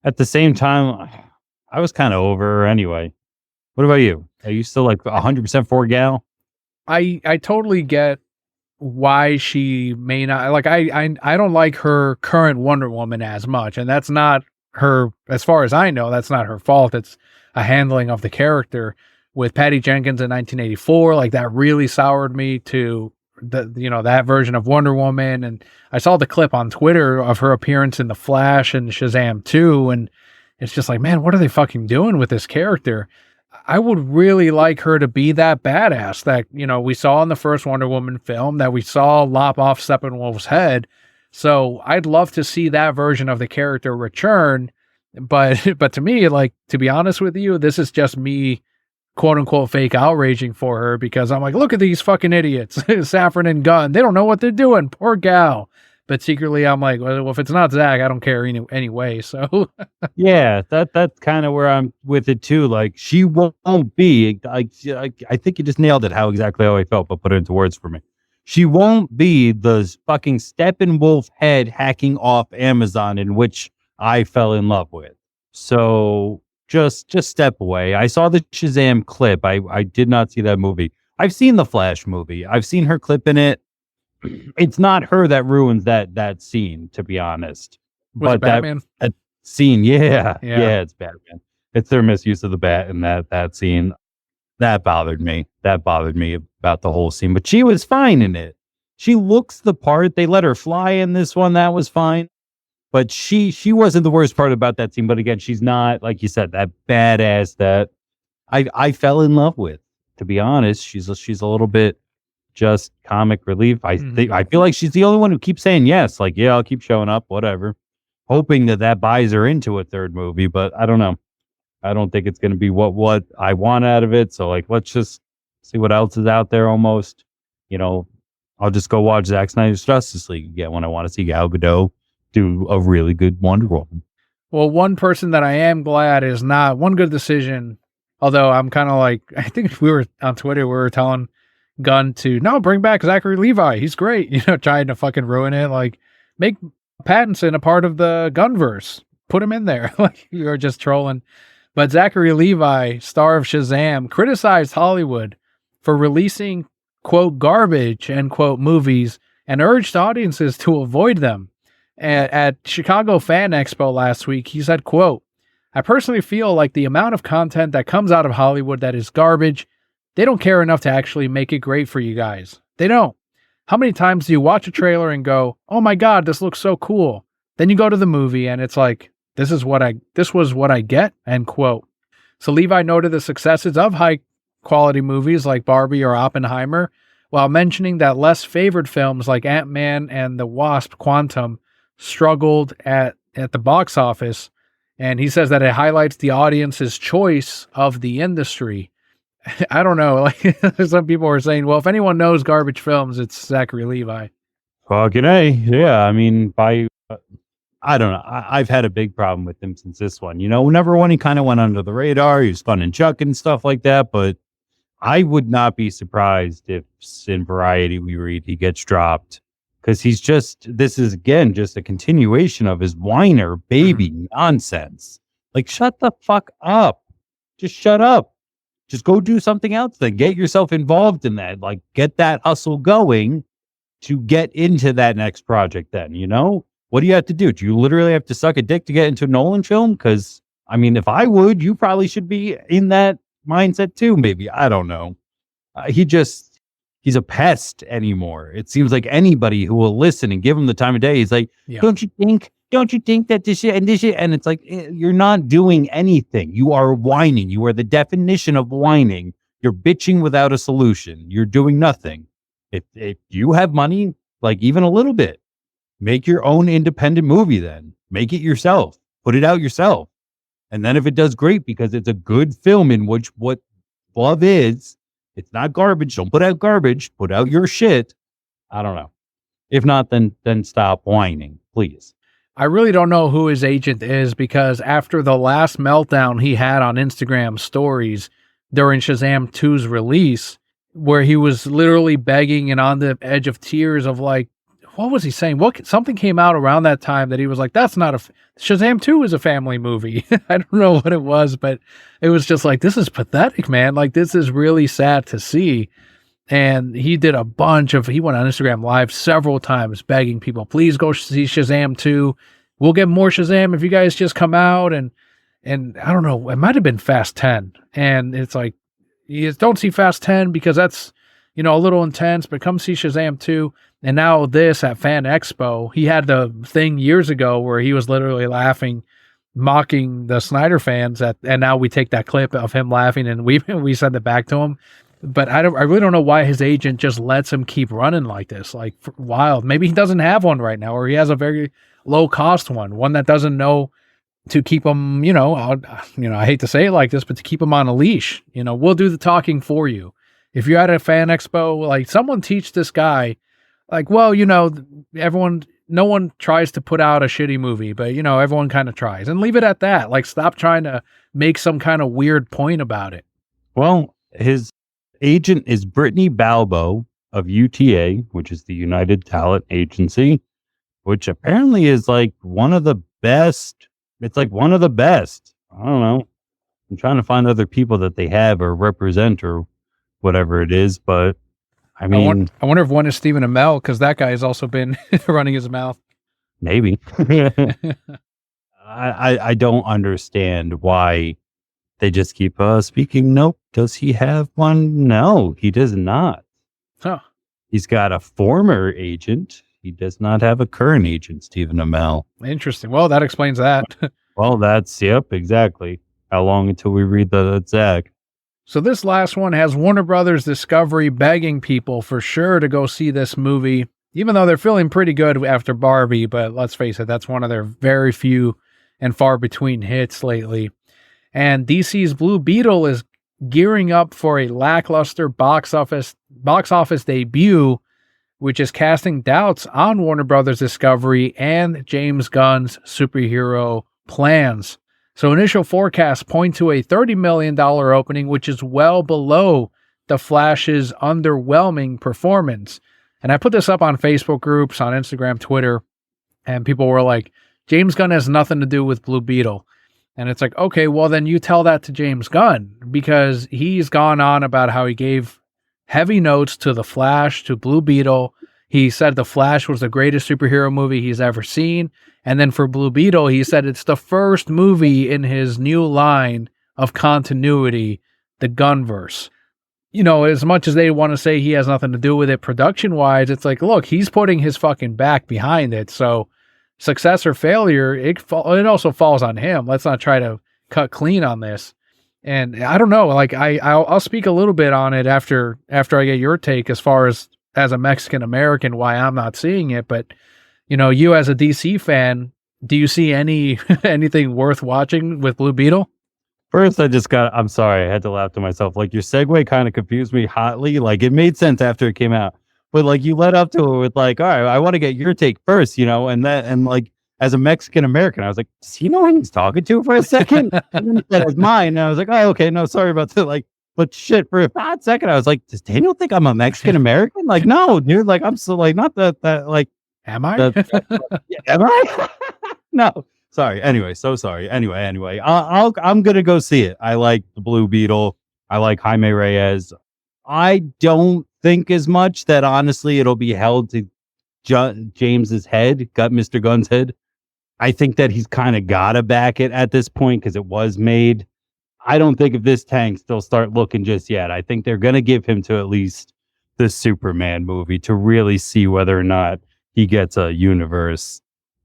at the same time, I was kind of over her anyway. What about you? Are you still like 100% for Gal? I totally get why she may not, like, I don't like her current Wonder Woman as much, and that's not her, as far as I know, that's not her fault. It's a handling of the character. With Patty Jenkins in 1984, like that really soured me to that version of Wonder Woman. And I saw the clip on Twitter of her appearance in The Flash and Shazam 2, and it's just like, man, what are they fucking doing with this character? I would really like her to be that badass that, we saw in the first Wonder Woman film, that we saw lop off Steppenwolf's head. So I'd love to see that version of the character return. But to me, like, to be honest with you, this is just me, quote unquote, fake outraging for her, because I'm like, look at these fucking idiots, Safran and Gunn. They don't know what they're doing. Poor Gal. But secretly, I'm like, well, if it's not Zach, I don't care anyway. So yeah, that's kind of where I'm with it too. Like, she won't be. I think you just nailed it. How I felt, but put it into words for me. She won't be the fucking Steppenwolf head hacking off Amazon, in which I fell in love with. So just step away. I saw the Shazam clip. I did not see that movie. I've seen the Flash movie. I've seen her clip in it. It's not her that ruins that scene, to be honest. Was it Batman? That scene, yeah, it's Batman. It's their misuse of the bat in that scene. That bothered me. That bothered me about the whole scene. But she was fine in it. She looks the part. They let her fly in this one. That was fine. But she wasn't the worst part about that scene. But again, she's not, like you said, that badass that I fell in love with. To be honest, she's a little bit just comic relief. I feel like she's the only one who keeps saying yes. Like, yeah, I'll keep showing up, whatever. Hoping that buys her into a third movie. But I don't know. I don't think it's going to be what I want out of it. So, like, let's just see what else is out there almost. I'll just go watch Zack Snyder's Justice League again when I want to see Gal Gadot do a really good Wonder Woman. Well, one person that I am glad is not one good decision, although I'm kind of like, I think we were on Twitter, we were telling Gunn to, no, bring back Zachary Levi. He's great. Trying to fucking ruin it. Like, make Pattinson a part of the Gunverse. Put him in there. Like, you're just trolling. But Zachary Levi, star of Shazam, criticized Hollywood for releasing, quote, garbage, end quote, movies and urged audiences to avoid them. At Chicago Fan Expo last week, he said, quote, I personally feel like the amount of content that comes out of Hollywood that is garbage, they don't care enough to actually make it great for you guys. They don't. How many times do you watch a trailer and go, oh my God, this looks so cool. Then you go to the movie and it's like, this was what I get, end quote. So Levi noted the successes of high quality movies like Barbie or Oppenheimer, while mentioning that less favored films like Ant-Man and the Wasp: Quantum struggled at the box office. And he says that it highlights the audience's choice of the industry. I don't know. Like, some people are saying, well, if anyone knows garbage films, it's Zachary Levi. Fucking A. Yeah. I mean, I don't know. I've had a big problem with him since this one. Number one, he kind of went under the radar. He was fun and Chuck and stuff like that. But I would not be surprised if in Variety we read he gets dropped. Because this is, again, just a continuation of his whiner baby nonsense. Like, shut the fuck up. Just shut up. Just go do something else then. Get yourself involved in that. Like, get that hustle going to get into that next project then, What do you have to do? Do you literally have to suck a dick to get into a Nolan film? Because, I mean, if I would, you probably should be in that mindset too, maybe. I don't know. He's a pest anymore. It seems like anybody who will listen and give him the time of day, he's like, yeah. Don't you think that this shit, and it's like, you're not doing anything. You are whining. You are the definition of whining. You're bitching without a solution. You're doing nothing. If you have money, like even a little bit, make your own independent movie then. Make it yourself. Put it out yourself. And then if it does great because it's a good film in which what love is, it's not garbage. Don't put out garbage. Put out your shit. I don't know. If not, then stop whining, please. I really don't know who his agent is, because after the last meltdown he had on Instagram stories during Shazam 2's release, where he was literally begging and on the edge of tears of like, what was he saying? Something came out around that time that he was like, that's not Shazam 2 is a family movie. I don't know what it was, but it was just like, this is pathetic, man. Like, this is really sad to see. And he did he went on Instagram Live several times begging people, please go see Shazam 2. We'll get more Shazam if you guys just come out. And I don't know, it might've been Fast 10. And it's like, you don't see Fast 10 because that's, a little intense, but come see Shazam 2. And now this at Fan Expo, he had the thing years ago where he was literally laughing, mocking the Snyder fans and now we take that clip of him laughing and we send it back to him. But I really don't know why his agent just lets him keep running like this, like wild. Maybe he doesn't have one right now, or he has a very low cost one that doesn't know to keep him, I hate to say it like this, but to keep him on a leash. We'll do the talking for you. If you're at a Fan Expo, like, someone teach this guy, like, well, no one tries to put out a shitty movie, but, everyone kind of tries, and leave it at that. Like, stop trying to make some kind of weird point about it. Well, his agent is Brittany Balbo of UTA, which is the United Talent Agency, which apparently is like one of the best. It's like one of the best. I don't know. I'm trying to find other people that they have or represent or whatever it is, but I mean, I wonder if one is Stephen Amell, because that guy has also been running his mouth. Maybe. I don't understand why they just keep speaking. Nope. Does he have one? No, he does not. Huh. He's got a former agent. He does not have a current agent, Stephen Amell. Interesting. Well, that explains that. Well, yep, exactly. How long until we read the Zach? So this last one has Warner Brothers Discovery begging people for sure to go see this movie, even though they're feeling pretty good after Barbie. But let's face it, that's one of their very few and far between hits lately. And DC's Blue Beetle is gearing up for a lackluster box office debut, which is casting doubts on Warner Brothers Discovery and James Gunn's superhero plans. So initial forecasts point to a $30 million opening, which is well below the Flash's underwhelming performance. And I put this up on Facebook groups, on Instagram, Twitter, and people were like, James Gunn has nothing to do with Blue Beetle. And it's like, okay, well then you tell that to James Gunn, because he's gone on about how he gave heavy notes to The Flash, to Blue Beetle. He said The Flash was the greatest superhero movie he's ever seen. And then for Blue Beetle, he said it's the first movie in his new line of continuity, the Gunverse. You know, as much as they want to say he has nothing to do with it production-wise, it's like, look, he's putting his fucking back behind it. So success or failure, it also falls on him. Let's not try to cut clean on this. And I don't know, like I'll speak a little bit on it after I get your take as far as a Mexican American, why I'm not seeing it. But, you know, you as a DC fan, do you see anything worth watching with Blue Beetle? First, I'm sorry, I had to laugh to myself. Like, your segue kind of confused me hotly. Like, it made sense after it came out. But, like, you led up to it with, like, all right, I want to get your take first, you know? And like, as a Mexican American, I was like, does he know who he's talking to for a second? And then he said it's mine. And I was like, oh, okay, no, sorry about that. Like, but shit, for a hot second, I was like, does Daniel think I'm a Mexican American? Like, no, dude, like, I'm so, like, not that, like. Am I? Yeah, am I? No. Sorry. Anyway, so sorry. Anyway, I'm gonna go see it. I like the Blue Beetle. I like Jaime Reyes. I don't think as much that honestly it'll be held to James's head, Mr. Gunn's head. I think that he's kind of gotta back it at this point because it was made. I don't think if this tanks, they'll start looking just yet. I think they're gonna give him to at least the Superman movie to really see whether or not he gets a universe.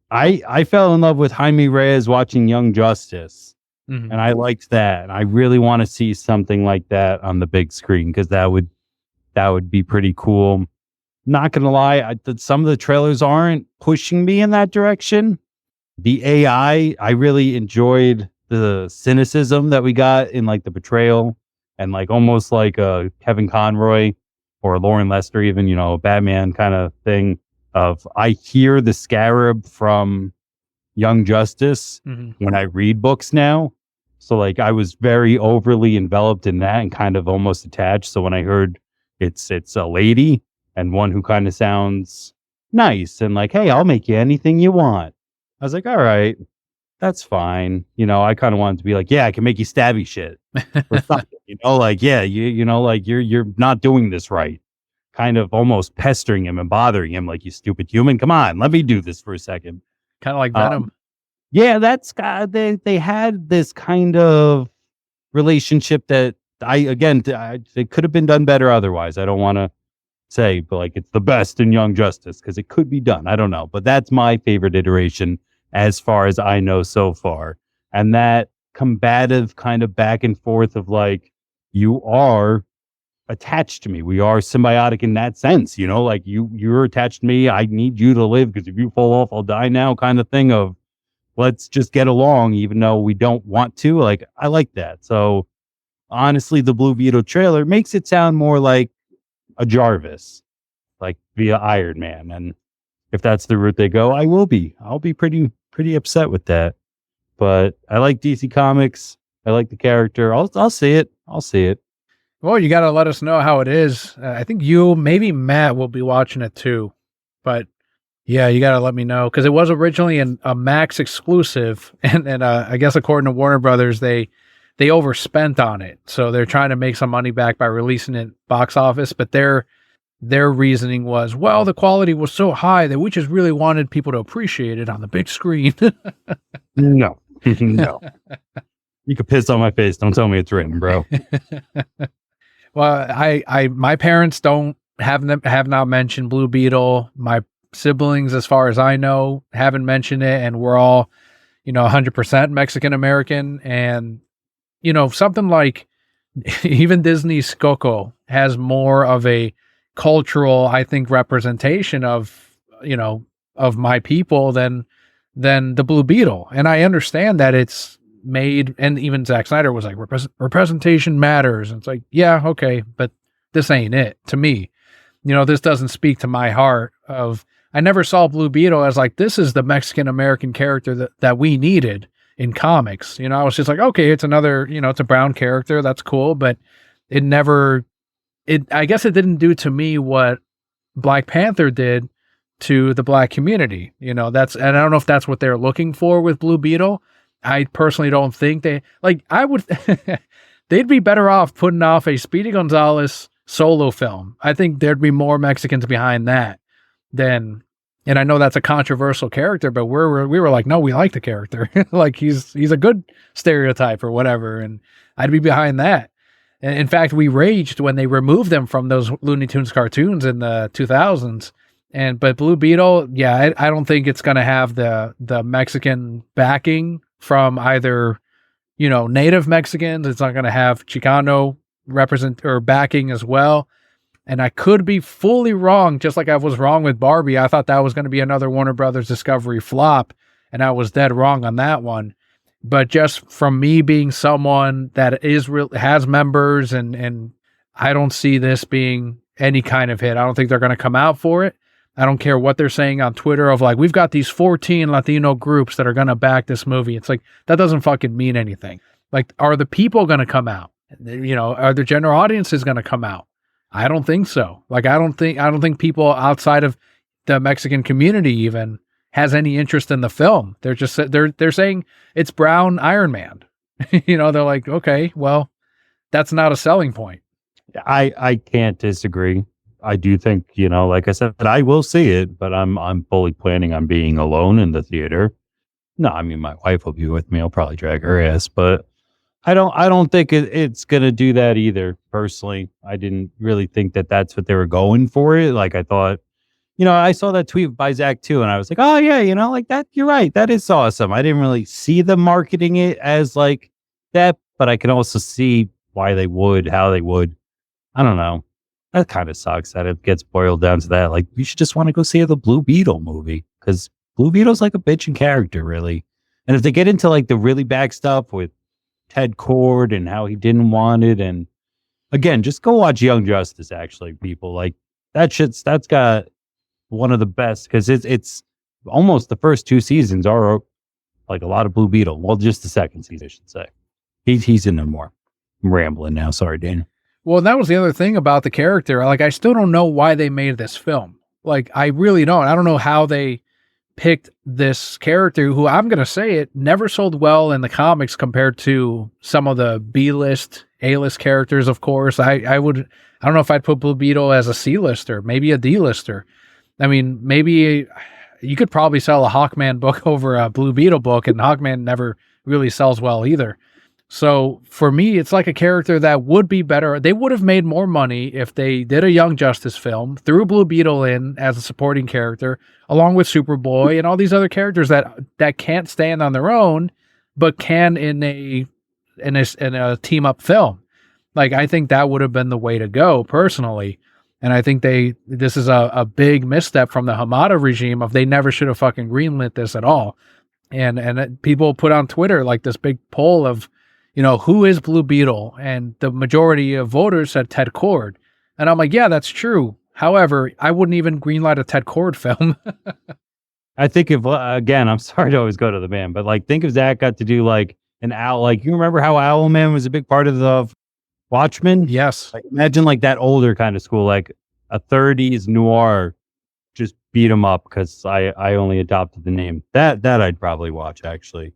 I fell in love with Jaime Reyes watching Young Justice, and I liked that. And I really want to see something like that on the big screen because that would be pretty cool. Not gonna lie, some of the trailers aren't pushing me in that direction. The AI, I really enjoyed the cynicism that we got in like the portrayal, and like almost like a Kevin Conroy or Lauren Lester, even, you know, Batman kind of thing. I hear the Scarab from Young Justice when I read books now. So like I was very overly enveloped in that and kind of almost attached. So when I heard it's a lady and one who kind of sounds nice and like, hey, I'll make you anything you want, I was like, all right, that's fine. You know, I kind of wanted to be like, yeah, I can make you stabby shit or something. You know, like, yeah, you know, like you're not doing this right. Kind of almost pestering him and bothering him, like, you stupid human. Come on, let me do this for a second. Kind of like Venom. Yeah, that's they had this kind of relationship that it could have been done better otherwise. I don't want to say, but like it's the best in Young Justice because it could be done. I don't know, but that's my favorite iteration as far as I know so far. And that combative kind of back and forth of like, you are attached to me. We are symbiotic in that sense, you know, like you're attached to me. I need you to live because if you fall off, I'll die now kind of thing of let's just get along, even though we don't want to. Like, I like that. So honestly, the Blue Beetle trailer makes it sound more like a Jarvis, like via Iron Man. And if that's the route they go, I'll be pretty upset with that. But I like DC Comics. I like the character. I'll see it. Well, you got to let us know how it is. I think maybe Matt will be watching it too. But yeah, you got to let me know because it was originally a Max exclusive. And I guess according to Warner Brothers, they overspent on it. So they're trying to make some money back by releasing it box office. But their reasoning was, well, the quality was so high that we just really wanted people to appreciate it on the big screen. No. You could piss on my face. Don't tell me it's written, bro. Well, my parents have not mentioned Blue Beetle. My siblings, as far as I know, haven't mentioned it, and we're all, 100% Mexican American. And something like even Disney's Coco has more of a cultural, I think, representation of my people than the Blue Beetle. And I understand that it's made, and even Zack Snyder was like, representation matters. And it's like, yeah, okay, but this ain't it to me. This doesn't speak to my heart of, I never saw Blue Beetle as like, this is the Mexican American character that we needed in comics. I was just like, okay, it's another, it's a brown character. That's cool. But it never I guess it didn't do to me what Black Panther did to the Black community. And I don't know if that's what they're looking for with Blue Beetle. I personally don't think I would, they'd be better off putting off a Speedy Gonzalez solo film. I think there'd be more Mexicans behind that than, and I know that's a controversial character, but we were like, no, we like the character. Like he's a good stereotype or whatever. And I'd be behind that. And in fact, we raged when they removed them from those Looney Tunes cartoons in the 2000s. But Blue Beetle, yeah, I don't think it's going to have the Mexican backing from either, native Mexicans. It's not going to have Chicano represent or backing as well. And I could be fully wrong, just like I was wrong with Barbie. I thought that was going to be another Warner Brothers Discovery flop, and I was dead wrong on that one. But just from me being someone that has members, and I don't see this being any kind of hit. I don't think they're going to come out for it. I don't care what they're saying on Twitter of like, we've got these 14 Latino groups that are going to back this movie. It's like, that doesn't fucking mean anything. Like, are the people going to come out? Are the general audiences going to come out? I don't think so. Like, I don't think people outside of the Mexican community even has any interest in the film. They're just, they're saying it's brown Iron Man. They're like, okay, well, that's not a selling point. I can't disagree. I do think, like I said, I will see it, but I'm fully planning on being alone in the theater. No, I mean, my wife will be with me. I'll probably drag her ass, but I don't think it's going to do that either. Personally, I didn't really think that that's what they were going for it. Like I thought, I saw that tweet by Zach too. And I was like, oh yeah, like that. You're right. That is awesome. I didn't really see them marketing it as like that, but I can also see why they would, how they would. I don't know. That kind of sucks that it gets boiled down to that. Like, you should just want to go see the Blue Beetle movie because Blue Beetle's like a bitchin' character, really. And if they get into like the really bad stuff with Ted Cord and how he didn't want it, and again, just go watch Young Justice. Actually, people, like that's got one of the best because it's almost the first two seasons are like a lot of Blue Beetle. Well, just the second season, I should say. He's in there more. I'm rambling now. Sorry, Dan. Well, that was the other thing about the character. Like, I still don't know why they made this film. Like, I really don't. I don't know how they picked this character who, I'm going to say it, never sold well in the comics compared to some of the B-list, A-list characters, of course. I don't know if I'd put Blue Beetle as a C-lister, maybe a D-lister. I mean, maybe you could probably sell a Hawkman book over a Blue Beetle book, and Hawkman never really sells well either. So for me, it's like a character that would be better. They would have made more money if they did a Young Justice film, threw Blue Beetle in as a supporting character, along with Superboy and all these other characters that can't stand on their own, but can in a team up film. Like, I think that would have been the way to go personally. And I think this is a big misstep from the Hamada regime of they never should have fucking greenlit this at all. And people put on Twitter like this big poll of, who is Blue Beetle? And the majority of voters said Ted Cord. And I'm like, yeah, that's true. However, I wouldn't even greenlight a Ted Cord film. I think again, I'm sorry to always go to the man, but like, think if Zach got to do like an owl, like you remember how Owlman was a big part of the Watchmen? Yes. Like, imagine like that older kind of school, like a 30s noir, just beat him up because I only adopted the name. That I'd probably watch actually.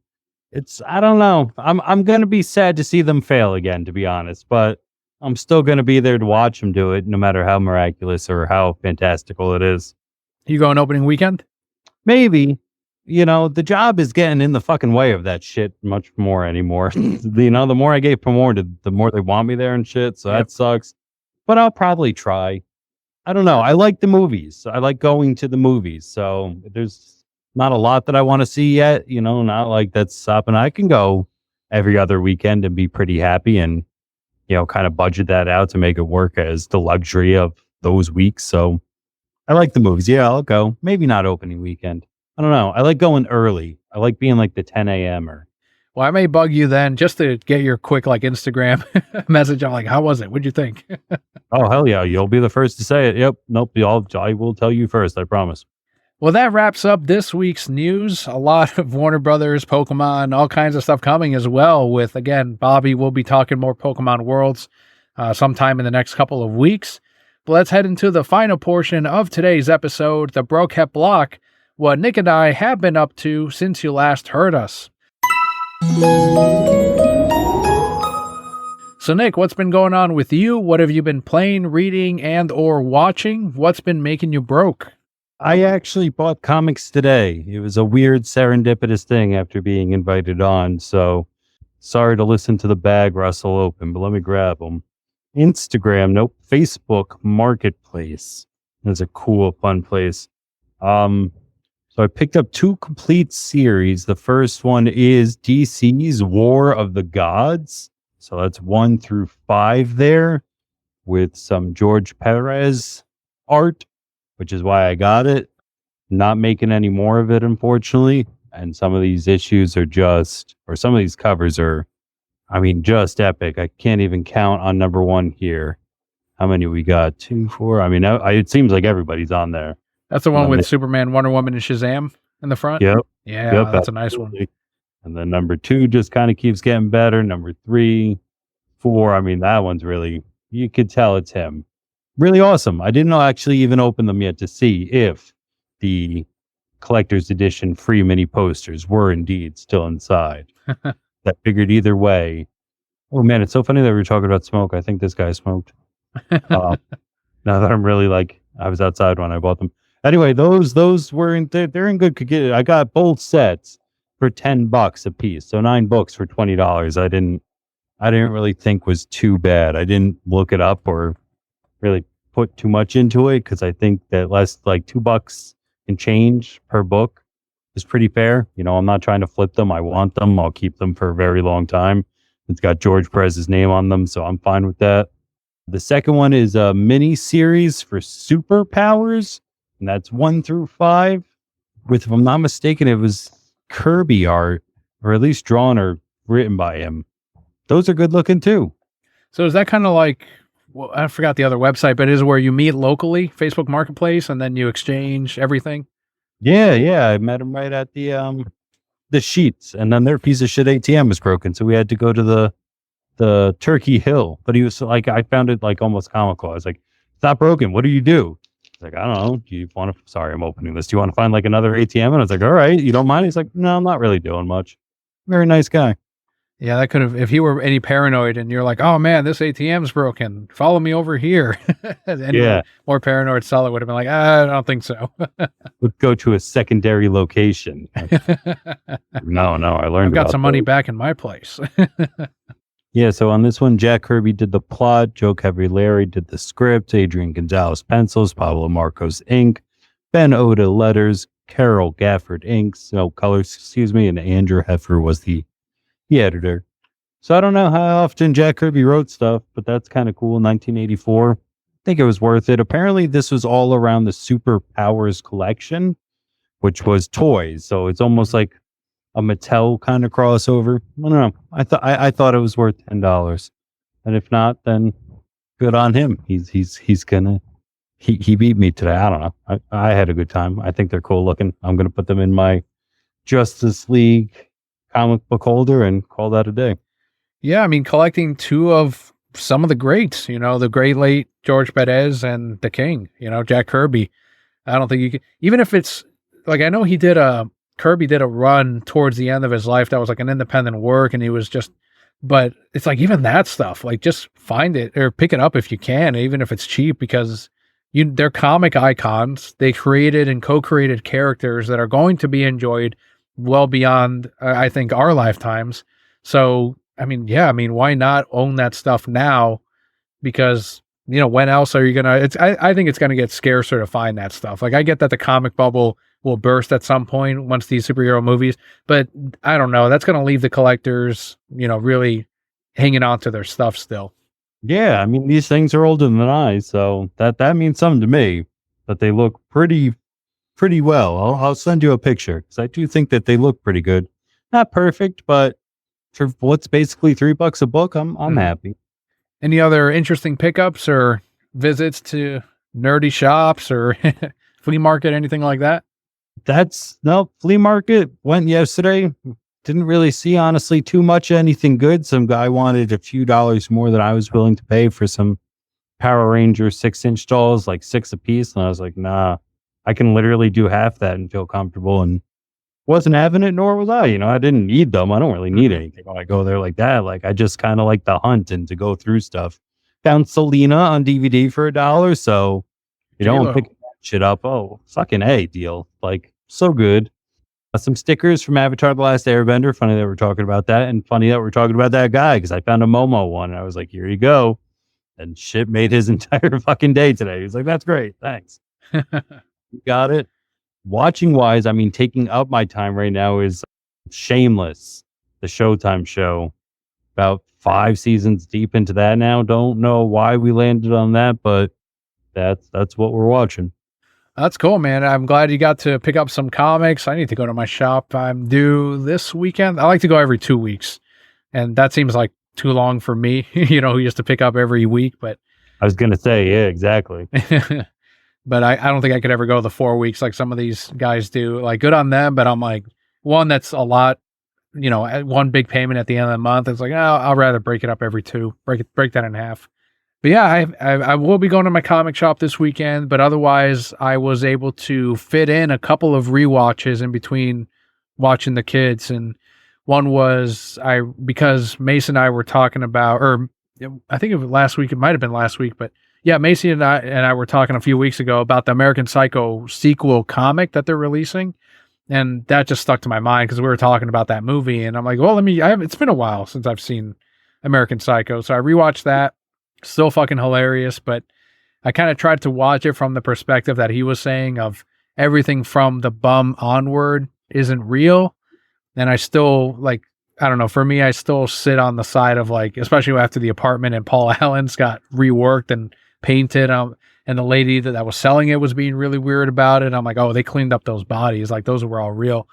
I don't know. I'm going to be sad to see them fail again, to be honest, but I'm still going to be there to watch them do it, no matter how miraculous or how fantastical it is. You going opening weekend? Maybe. The job is getting in the fucking way of that shit much more anymore. The more I get promoted, the more they want me there and shit. So That sucks. But I'll probably try. I don't know. I like the movies. I like going to the movies. So there's not a lot that I want to see yet, not like that's stopping. I can go every other weekend and be pretty happy and, kind of budget that out to make it work as the luxury of those weeks. So I like the movies. Yeah, I'll go. Maybe not opening weekend. I don't know. I like going early. I like being like the 10 a.m. or. Well, I may bug you then just to get your quick like Instagram message. I'm like, how was it? What'd you think? Oh, hell yeah. You'll be the first to say it. Yep. Nope. I will tell you first. I promise. Well, that wraps up this week's news. A lot of Warner Brothers, Pokemon, all kinds of stuff coming as well with, again, Bobby will be talking more Pokemon Worlds sometime in the next couple of weeks. But let's head into the final portion of today's episode, the Brokehead Block, what Nick and I have been up to since you last heard us. So Nick, what's been going on with you? What have you been playing, reading, and or watching? What's been making you broke? I actually bought comics today. It was a weird serendipitous thing after being invited on. So sorry to listen to the bag rustle open, but let me grab them. Facebook Marketplace. That's a cool, fun place. So I picked up 2 complete series. The first one is DC's War of the Gods. So that's 1 through 5 there with some George Perez art, which is why I got it. Not making any more of it, unfortunately. And some of these issues are some of these covers are, just epic. I can't even count on number 1 here. How many we got? 2, 4. It seems like everybody's on there. That's the one with Superman, Wonder Woman, and Shazam in the front? Yep. Yeah, yep, that's a nice one. And then number 2 just kind of keeps getting better. Number 3, 4. That one's really, you could tell it's him. Really awesome. I didn't actually even open them yet to see if the collector's edition free mini posters were indeed still inside. That figured either way. Oh man, it's so funny that we were talking about smoke. I think this guy smoked. Now that I'm really I was outside when I bought them. Anyway, those were they're in good condition. I got both sets for $10 a piece, so 9 books for $20. I didn't really think was too bad. I didn't look it up or really put too much into it because I think that less $2 and change per book is pretty fair. I'm not trying to flip them. I want them. I'll keep them for a very long time. It's got George Perez's name on them, so I'm fine with that. The second one is a mini series for superpowers, and that's 1 through 5. If I'm not mistaken, it was Kirby art, or at least drawn or written by him. Those are good looking too. So is that kind of I forgot the other website, but is where you meet locally, Facebook Marketplace, and then you exchange everything? Yeah. I met him right at the Sheets, and then their piece of shit ATM was broken, so we had to go to the Turkey Hill. But he was I found it almost comical. I was like, "It's not broken. What do you do?" He's like, "I don't know. Do you want to?" Sorry, I'm opening this. Do you want to find another ATM? And I was like, "All right, you don't mind?" He's like, "No, I'm not really doing much." Very nice guy. Yeah, that could have, if he were any paranoid and you're like, "Oh man, this ATM's broken. Follow me over here." More paranoid seller would have been like, "I don't think so." Would go to a secondary location. No, I learned. I've got some money back in my place. Yeah, so on this one, Jack Kirby did the plot, Joe Cavalieri did the script, Adrian Gonzalez pencils, Pablo Marcos ink, Ben Oda letters, Carol Gafford inks, colors, and Andrew Heffer was the editor. So I don't know how often Jack Kirby wrote stuff, but that's kind of cool. 1984. I think it was worth it. Apparently, this was all around the Superpowers collection, which was toys. So it's almost like a Mattel kind of crossover. I don't know. I thought it was worth $10, and if not, then good on him. He's gonna he beat me today. I don't know. I had a good time. I think they're cool looking. I'm gonna put them in my Justice League comic book holder and call that a day. Yeah, collecting 2 of some of the greats, the great late George Perez and the King, Jack Kirby. I don't think you can, even if it's I know Kirby did a run towards the end of his life that was an independent work, and he was but it's even that stuff, just find it or pick it up if you can, even if it's cheap, because they're comic icons. They created and co-created characters that are going to be enjoyed well beyond, I think, our lifetimes. So, why not own that stuff now? Because, when else are you going to, I think it's going to get scarcer to find that stuff. I get that the comic bubble will burst at some point once these superhero movies, but I don't know. That's going to leave the collectors, really hanging on to their stuff still. Yeah. These things are older than I, so that means something to me, but they look pretty well. I'll send you a picture because I do think that they look pretty good. Not perfect, but for what's basically $3 a book, I'm happy. Any other interesting pickups or visits to nerdy shops or flea market, anything like that? Flea market went yesterday. didn't really see, honestly, too much anything good. Some guy wanted a few dollars more than I was willing to pay for some Power Ranger 6-inch dolls, like 6 a piece. And I was like, nah, I can literally do half that and feel comfortable. And wasn't having it, nor was I. I didn't need them. I don't really need anything when I go there like that. Like, I just kind of like the hunt and to go through stuff. Found Selena on DVD for $1. So, I'm picking that shit up. Oh, fucking A deal. Like, so good. Some stickers from Avatar: The Last Airbender. Funny that we're talking about that. And funny that we're talking about that guy, because I found a Momo one. And I was like, here you go. And shit made his entire fucking day today. He was like, that's great. Thanks. Got it. Watching wise, taking up my time right now is Shameless, the Showtime show. About 5 seasons deep into that now. Don't know why we landed on that, but that's what we're watching. That's cool, man. I'm glad you got to pick up some comics. I need to go to my shop. I'm due this weekend. I like to go every 2 weeks, and that seems like too long for me, who used to pick up every week. But I was going to say, yeah, exactly. But I don't think I could ever go the 4 weeks like some of these guys do. Like, good on them, but I'm like, one, that's a lot, one big payment at the end of the month. It's like, oh, I'll rather break it up every 2, break that in half. But yeah, I will be going to my comic shop this weekend, but otherwise I was able to fit in a couple of rewatches in between watching the kids. And one was because Mason and I were talking about, or I think it was last week, it might've been last week, but yeah, Macy and I were talking a few weeks ago about the American Psycho sequel comic that they're releasing. And that just stuck to my mind because we were talking about that movie. And I'm like, well, it's been a while since I've seen American Psycho. So I rewatched that. Still fucking hilarious. But I kind of tried to watch it from the perspective that he was saying of everything from the bum onward isn't real. And I still, like, I don't know, for me, I still sit on the side of, like, especially after the apartment and Paul Allen's got reworked and painted, and the lady that was selling it was being really weird about it. I'm like, oh, they cleaned up those bodies. Like, those were all real.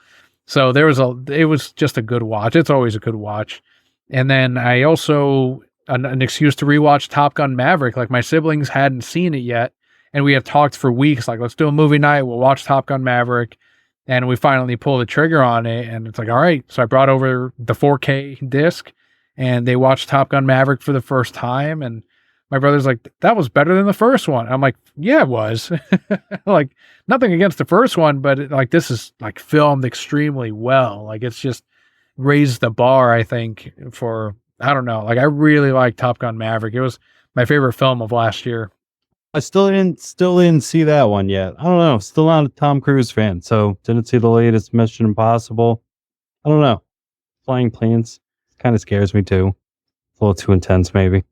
So it was just a good watch. It's always a good watch. And then I also, an excuse to rewatch Top Gun Maverick. Like, my siblings hadn't seen it yet. And we have talked for weeks, like, let's do a movie night. We'll watch Top Gun Maverick. And we finally pulled the trigger on it. And it's like, all right. So I brought over the 4K disc and they watched Top Gun Maverick for the first time. And my brother's like, that was better than the first one. I'm like, yeah, it was. Like, nothing against the first one, but this is like filmed extremely well. Like, it's just raised the bar, I think, for, I don't know. Like, I really like Top Gun Maverick. It was my favorite film of last year. I still didn't see that one yet. I don't know. Still not a Tom Cruise fan, so didn't see the latest Mission Impossible. I don't know. Flying planes kind of scares me too. A little too intense, maybe.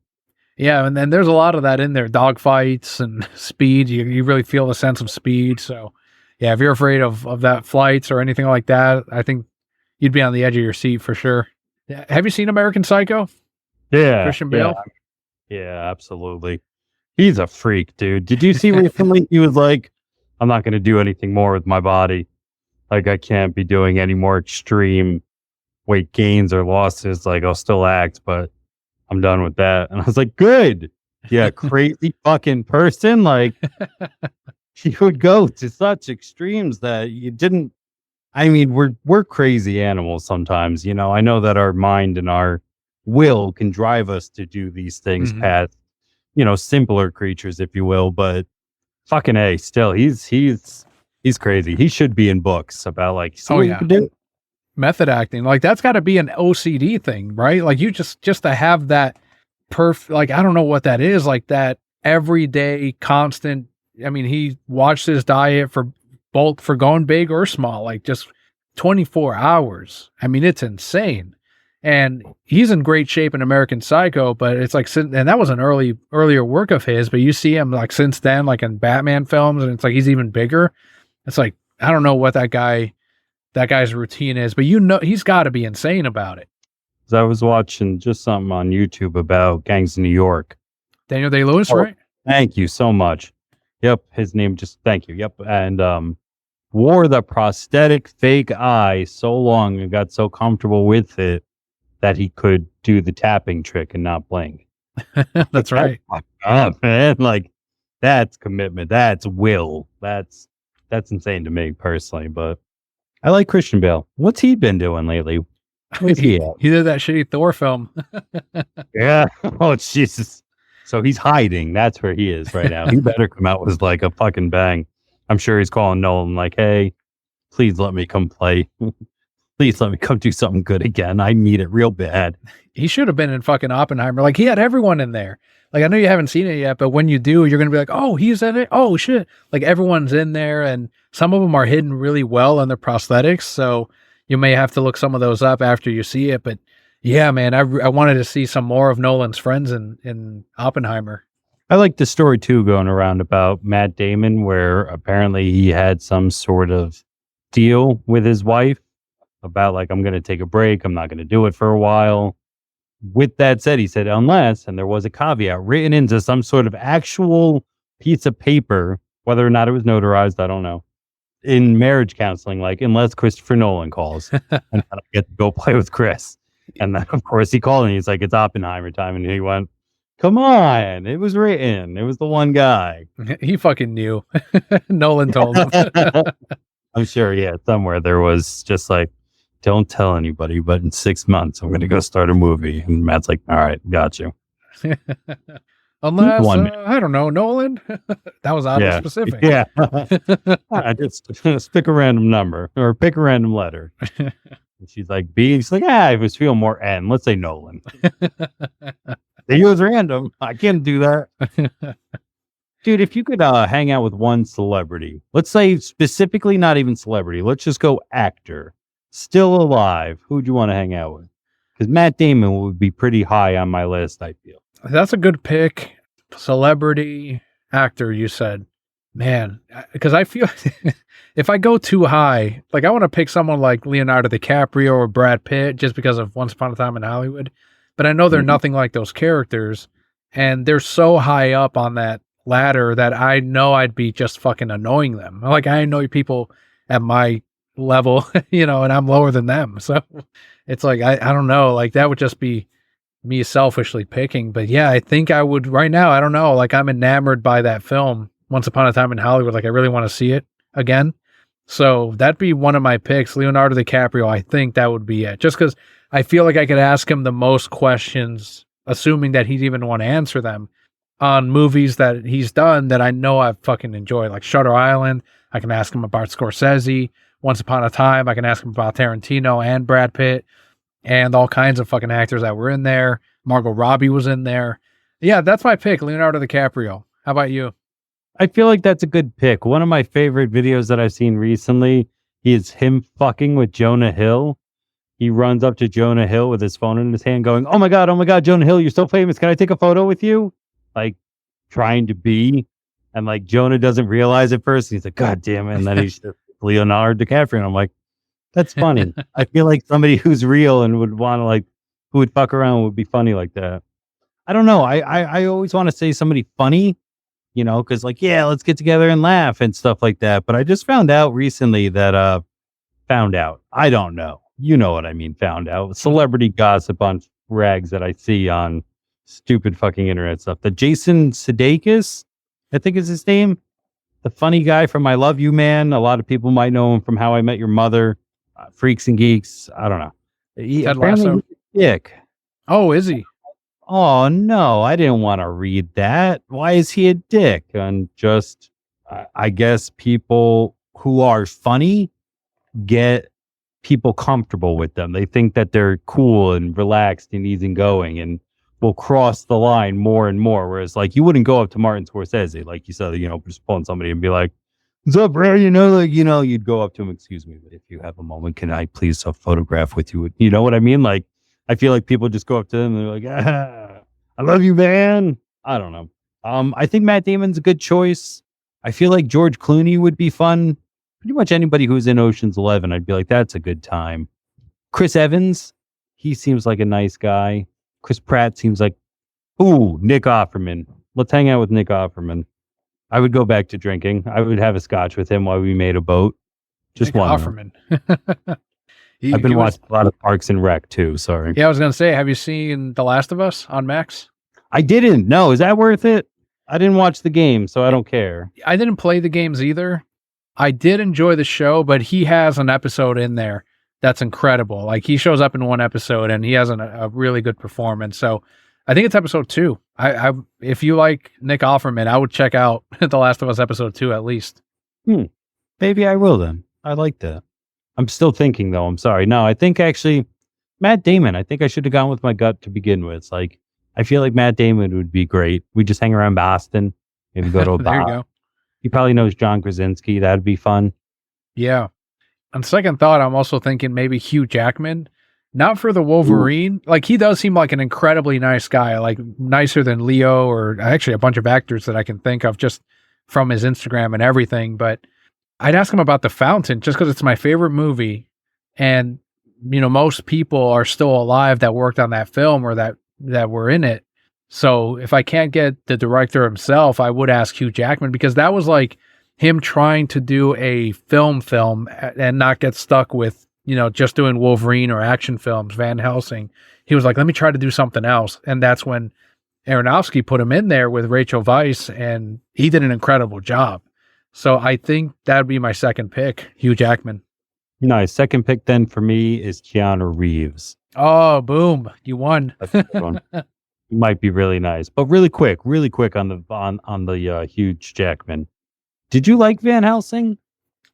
Yeah, and then there's a lot of that in there. Dogfights and speed. You really feel the sense of speed. So, yeah, if you're afraid of that flights or anything like that, I think you'd be on the edge of your seat for sure. Have you seen American Psycho? Yeah. Christian Bale? Yeah, absolutely. He's a freak, dude. Did you see recently he was like, I'm not going to do anything more with my body. Like, I can't be doing any more extreme weight gains or losses. Like, I'll still act, but I'm done with that. And I was like, good. Yeah, crazy fucking person. Like, you would go to such extremes that you didn't. I mean, we're crazy animals sometimes. I know that our mind and our will can drive us to do these things past, simpler creatures, if you will. But fucking A, still, he's crazy. He should be in books about, like, see what you can do. Method acting. Like, that's got to be an OCD thing, right? Like, you just to have that like, I don't know what that is, like that everyday constant. I mean, he watched his diet for going big or small, like just 24 hours. I mean, it's insane. And he's in great shape in American Psycho, but it's like, and that was an earlier work of his, but you see him like since then, like in Batman films, and it's like, he's even bigger. It's like, I don't know what that guy's routine is, but he's got to be insane about it. I was watching just something on YouTube about Gangs of New York. Daniel Day-Lewis, right? Thank you so much. Yep, his name, just thank you. Yep, and wore the prosthetic fake eye so long and got so comfortable with it that he could do the tapping trick and not blink. That's right. Oh, man, like, that's commitment. That's will. That's insane to me personally, but I like Christian Bale. What's he been doing lately? Where's he at? He did that shitty Thor film. Yeah. Oh, Jesus. So he's hiding. That's where he is right now. He better come out with like a fucking bang. I'm sure he's calling Nolan like, hey, please let me come play. Please let me come do something good again. I need it real bad. He should have been in fucking Oppenheimer. Like, he had everyone in there. Like, I know you haven't seen it yet, but when you do, you're going to be like, oh, he's in it. Oh, shit. Like, everyone's in there, and some of them are hidden really well on their prosthetics. So you may have to look some of those up after you see it. But yeah, man, I wanted to see some more of Nolan's friends in Oppenheimer. I like the story too going around about Matt Damon, where apparently he had some sort of deal with his wife about like, I'm going to take a break. I'm not going to do it for a while. With that said, he said, unless, and there was a caveat written into some sort of actual piece of paper, whether or not it was notarized, I don't know, in marriage counseling, like, unless Christopher Nolan calls and I get to go play with Chris. And then, of course, he called and he's like, it's Oppenheimer time. And he went, come on, it was written. It was the one guy. He fucking knew. Nolan told him. I'm sure, yeah, somewhere there was just like, don't tell anybody, but in 6 months, I'm going to go start a movie. And Matt's like, all right, got you. Unless, I don't know, Nolan? That was oddly specific. Yeah. I just pick a random number or pick a random letter. And she's like, B. She's like, I was feeling more N. Let's say Nolan. It was random. I can't do that. Dude, if you could hang out with one celebrity, let's say specifically not even celebrity, let's just go actor, still alive, who'd you want to hang out with? Because Matt Damon would be pretty high on my list, I feel. That's a good pick. Celebrity, actor, you said. Man, because I feel if I go too high, like I want to pick someone like Leonardo DiCaprio or Brad Pitt just because of Once Upon a Time in Hollywood. But I know they're nothing like those characters, and they're so high up on that ladder that I know I'd be just fucking annoying them. Like, I annoy people at my level, and I'm lower than them. So it's like, I don't know, like that would just be me selfishly picking. But yeah, I think I would right now. I don't know. Like, I'm enamored by that film, Once Upon a Time in Hollywood. Like, I really want to see it again. So that'd be one of my picks. Leonardo DiCaprio, I think that would be it. Just because I feel like I could ask him the most questions, assuming that he'd even want to answer them, on movies that he's done that I know I fucking enjoy, like Shutter Island. I can ask him about Scorsese. Once Upon a Time, I can ask him about Tarantino and Brad Pitt and all kinds of fucking actors that were in there. Margot Robbie was in there. Yeah, that's my pick, Leonardo DiCaprio. How about you? I feel like that's a good pick. One of my favorite videos that I've seen recently is him fucking with Jonah Hill. He runs up to Jonah Hill with his phone in his hand going, oh my God, Jonah Hill, you're so famous. Can I take a photo with you? Like, trying to be. And like, Jonah doesn't realize at first. He's like, God damn it. And then he's Leonardo DiCaprio. And I'm like, that's funny. I feel like somebody who's real and would want to like, who would fuck around would be funny like that. I don't know. I always want to say somebody funny, because like, yeah, let's get together and laugh and stuff like that. But I just found out recently that, I don't know. You know what I mean, found out. Celebrity gossip on rags that I see on stupid fucking internet stuff. The Jason Sudeikis, I think is his name. The funny guy from I Love You Man. A lot of people might know him from How I Met Your Mother, Freaks and Geeks. I don't know. Ted Lasso. He's a dick. Oh, is he? Oh, no, I didn't want to read that. Why is he a dick? And just, I guess people who are funny get people comfortable with them. They think that they're cool and relaxed and easygoing and will cross the line more and more. Whereas like you wouldn't go up to Martin Scorsese, like you said, just pulling somebody and be like, what's up, bro? You'd go up to him, excuse me, but if you have a moment, can I please photograph with you? You know what I mean? Like, I feel like people just go up to them and they're like, I love you, man. I don't know. I think Matt Damon's a good choice. I feel like George Clooney would be fun. Pretty much anybody who's in Ocean's 11, I'd be like, that's a good time. Chris Evans, he seems like a nice guy. Chris Pratt seems like, Nick Offerman. Let's hang out with Nick Offerman. I would go back to drinking. I would have a scotch with him while we made a boat. Just Nick one. Offerman. I've been watching a lot of Parks and Rec too. Sorry. Yeah, I was going to say, have you seen The Last of Us on Max? I didn't. No, is that worth it? I didn't watch the game, so I don't care. I didn't play the games either. I did enjoy the show, but he has an episode in there that's incredible. Like he shows up in one episode and he has a really good performance. So I think it's episode 2. I if you like Nick Offerman, I would check out The Last of Us episode 2 at least. Maybe I will then. I like that. I'm still thinking though. I'm sorry. No, I think actually Matt Damon. I think I should have gone with my gut to begin with. It's like I feel like Matt Damon would be great. We just hang around Boston, maybe go to a There you bar. go. He probably knows John Krasinski. That'd be fun. Yeah. On second thought, I'm also thinking maybe Hugh Jackman. Not for the Wolverine. Ooh. Like he does seem like an incredibly nice guy, like nicer than Leo or actually a bunch of actors that I can think of just from his Instagram and everything. But I'd ask him about The Fountain just because it's my favorite movie. And, you know, most people are still alive that worked on that film or that were in it. So if I can't get the director himself, I would ask Hugh Jackman because that was like him trying to do a film and not get stuck with, you know, just doing Wolverine or action films, Van Helsing. He was like, let me try to do something else. And that's when Aronofsky put him in there with Rachel Weisz and he did an incredible job. So I think that'd be my second pick, Hugh Jackman. Nice. Second pick then for me is Keanu Reeves. Oh, boom. You won. That's a good one. He might be really nice. But really quick on the Hugh Jackman. Did you like Van Helsing?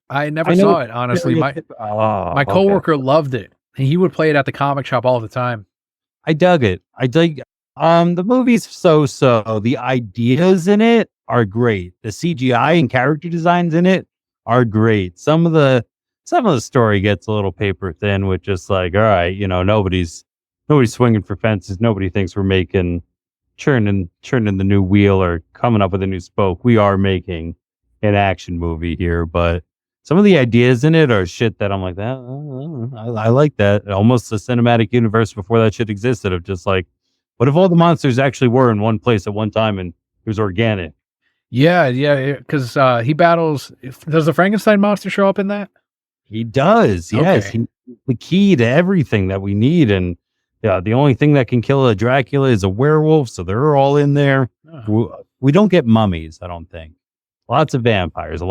I never saw it, honestly. My coworker loved it. He would play it at the comic shop all the time. I dug it. The movie's so. The ideas in it are great. The CGI and character designs in it are great. Some of the story gets a little paper thin with just like, all right, you know, nobody's swinging for fences. Nobody thinks we're churning the new wheel or coming up with a new spoke. We are making an action movie here, but some of the ideas in it are shit that I'm like, I like that. Almost the cinematic universe before that shit existed of just like, what if all the monsters actually were in one place at one time and it was organic? Yeah, because he battles. Does the Frankenstein monster show up in that? He does. Yes, okay. He's the key to everything that we need. And yeah, the only thing that can kill a Dracula is a werewolf, so they're all in there. Oh. We don't get mummies, I don't think. Lots of vampires.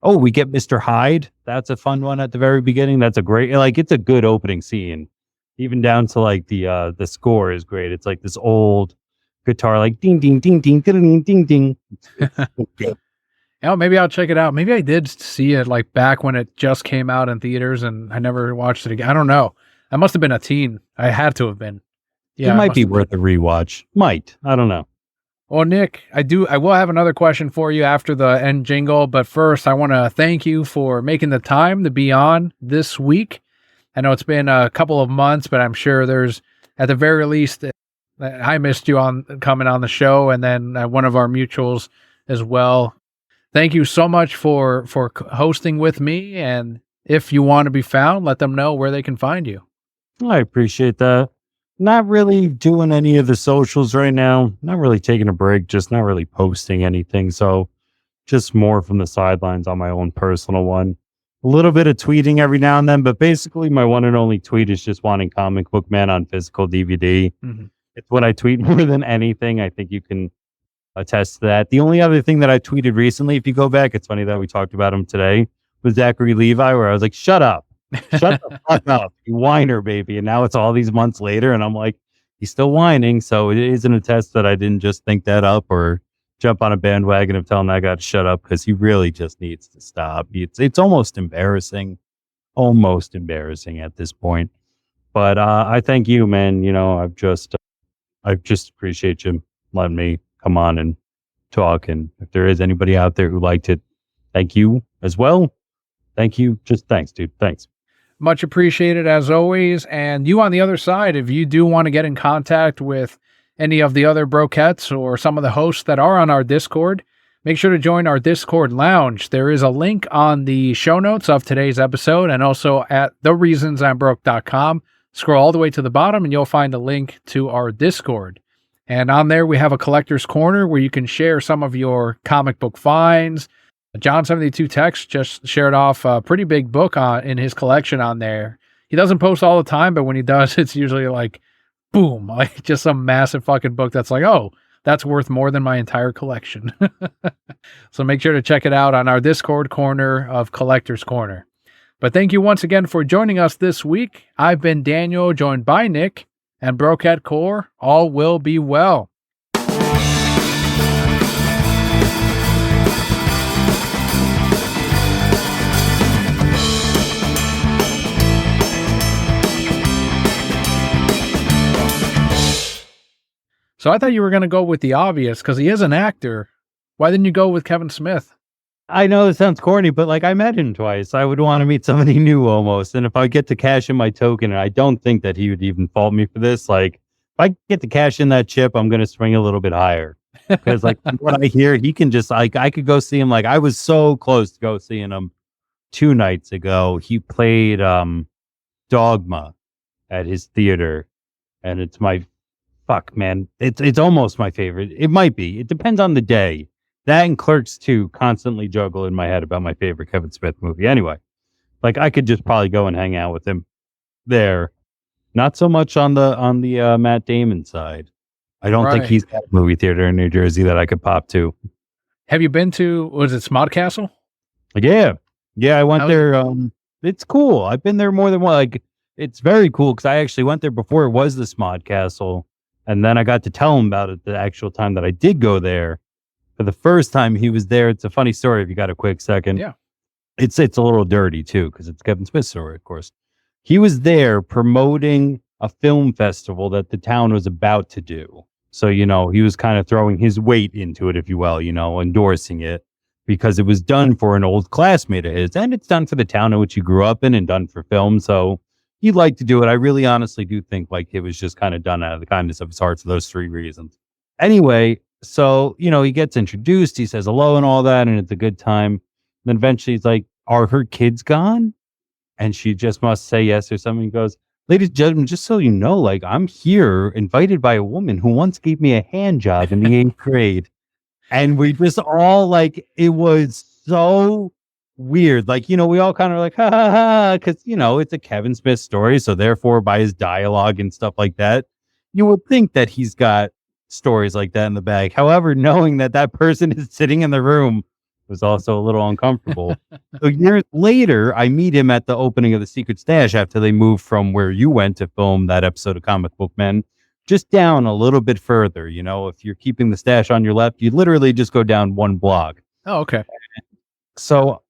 Oh, we get Mr. Hyde. That's a fun one at the very beginning. That's a great, like, it's a good opening scene. Even down to like the score is great. It's like this old guitar, like ding ding ding ding ding ding ding. Oh, maybe I'll check it out. Maybe I did see it like back when it just came out in theaters, and I never watched it again. I don't know. I must have been a teen. I had to have been. Yeah, it might be worth a rewatch. Might. I don't know. Well, Nick, I will have another question for you after the end jingle, but first I want to thank you for making the time to be on this week. I know it's been a couple of months, but I'm sure there's, at the very least, I missed you on coming on the show, and then one of our mutuals as well. Thank you so much for hosting with me, and if you want to be found, let them know where they can find you. I appreciate that. Not really doing any of the socials right now. Not really taking a break, just not really posting anything. So just more from the sidelines on my own personal one. A little bit of tweeting every now and then, but basically my one and only tweet is just wanting Comic Book Man on physical DVD. Mm-hmm. It's what I tweet more than anything. I think you can attest to that. The only other thing that I tweeted recently, if you go back, it's funny that we talked about him today, was Zachary Levi, where I was like, shut up. Shut the fuck up, you whiner, baby. And now it's all these months later, and I'm like, he's still whining. So it isn't a test that I didn't just think that up or jump on a bandwagon of telling that guy to shut up, because he really just needs to stop. It's almost embarrassing at this point. But I thank you, man. You know, I just appreciate you letting me come on and talk. And if there is anybody out there who liked it, thank you as well. Thank you. Just thanks, dude. Thanks. Much appreciated as always. And you on the other side, if you do want to get in contact with any of the other brokettes or some of the hosts that are on our Discord, make sure to join our Discord lounge. There is a link on the show notes of today's episode and also at thereasonsimbroke.com. Scroll all the way to the bottom and you'll find a link to our Discord. And on there, we have a collector's corner where you can share some of your comic book finds. John72 Text just shared off a pretty big book in his collection on there. He doesn't post all the time, but when he does, it's usually like, boom, like just some massive fucking book that's like, oh, that's worth more than my entire collection. So make sure to check it out on our Discord corner of Collector's Corner. But thank you once again for joining us this week. I've been Daniel, joined by Nick, and Brocat Core. All will be well. So I thought you were going to go with the obvious because he is an actor. Why didn't you go with Kevin Smith? I know it sounds corny, but like I met him twice. I would want to meet somebody new almost. And if I get to cash in my token, and I don't think that he would even fault me for this, like if I get to cash in that chip, I'm going to swing a little bit higher. Because like what I hear, he can just like, I could go see him. Like I was so close to go seeing him 2 nights ago. He played Dogma at his theater. And it's fuck, man. It's almost my favorite. It might be. It depends on the day. That and Clerks 2 constantly juggle in my head about my favorite Kevin Smith movie. Anyway, like I could just probably go and hang out with him there. Not so much on the Matt Damon side. I don't think he's got a movie theater in New Jersey that I could pop to. Have you been to, was it Smodcastle? Yeah. I went there. It's cool. I've been there more than one. Like it's very cool because I actually went there before it was the Smodcastle. And then I got to tell him about it the actual time that I did go there. For the first time he was there, it's a funny story if you got a quick second. Yeah. It's a little dirty too, because it's Kevin Smith's story, of course. He was there promoting a film festival that the town was about to do. So, he was kind of throwing his weight into it, if you will, endorsing it because it was done for an old classmate of his. And it's done for the town in which he grew up in and done for film. So he'd like to do it. I really honestly do think like it was just kind of done out of the kindness of his heart for those 3 reasons. Anyway, so, he gets introduced, he says hello and all that, and it's a good time. And then eventually he's like, are her kids gone? And she just must say yes or something. He goes, ladies and gentlemen, just so you know, like I'm here invited by a woman who once gave me a hand job in the 8th grade. And we just all like, it was so weird. Like, we all kind of like, ha ha ha, because, it's a Kevin Smith story. So therefore, by his dialogue and stuff like that, you would think that he's got stories like that in the bag. However, knowing that person is sitting in the room was also a little uncomfortable. So years later, I meet him at the opening of the Secret Stash after they moved from where you went to film that episode of Comic Book Men, just down a little bit further. If you're keeping the stash on your left, you literally just go down 1 block. Oh, okay. So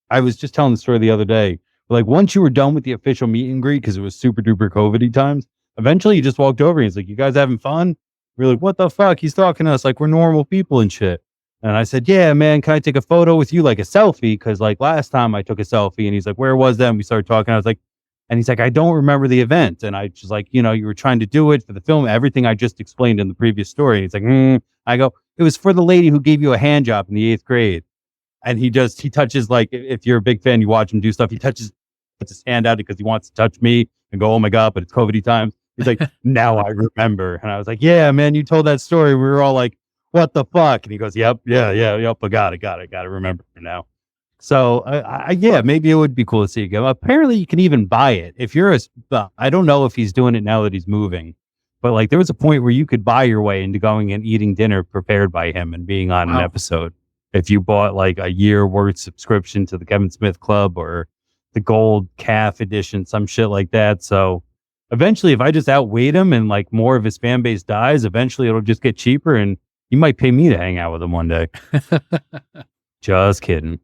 I was just telling the story the other day. Like once you were done with the official meet and greet, because it was super duper COVID-y times, eventually he just walked over and he's like, you guys having fun? We're like, what the fuck? He's talking to us like we're normal people and shit. And I said, yeah, man, can I take a photo with you, like a selfie? Because like last time I took a selfie and he's like, where was that? And we started talking. I was like, and he's like, I don't remember the event. And I just like, you were trying to do it for the film, everything I just explained in the previous story. He's like, I go, it was for the lady who gave you a hand job in the 8th grade. And he touches, like, if you're a big fan, you watch him do stuff. He puts his hand out because he wants to touch me and go, oh my God, but it's COVID-y times. He's like, now I remember. And I was like, yeah, man, you told that story. We were all like, what the fuck? And he goes, yep. I got to remember now. So yeah, maybe it would be cool to see again. Apparently you can even buy it. If you're I don't know if he's doing it now that he's moving, but like there was a point where you could buy your way into going and eating dinner prepared by him and being on an episode. If you bought like a year worth subscription to the Kevin Smith Club or the Gold Calf edition, some shit like that. So eventually, if I just outweigh him and like more of his fan base dies, eventually it'll just get cheaper and he might pay me to hang out with him one day. Just kidding.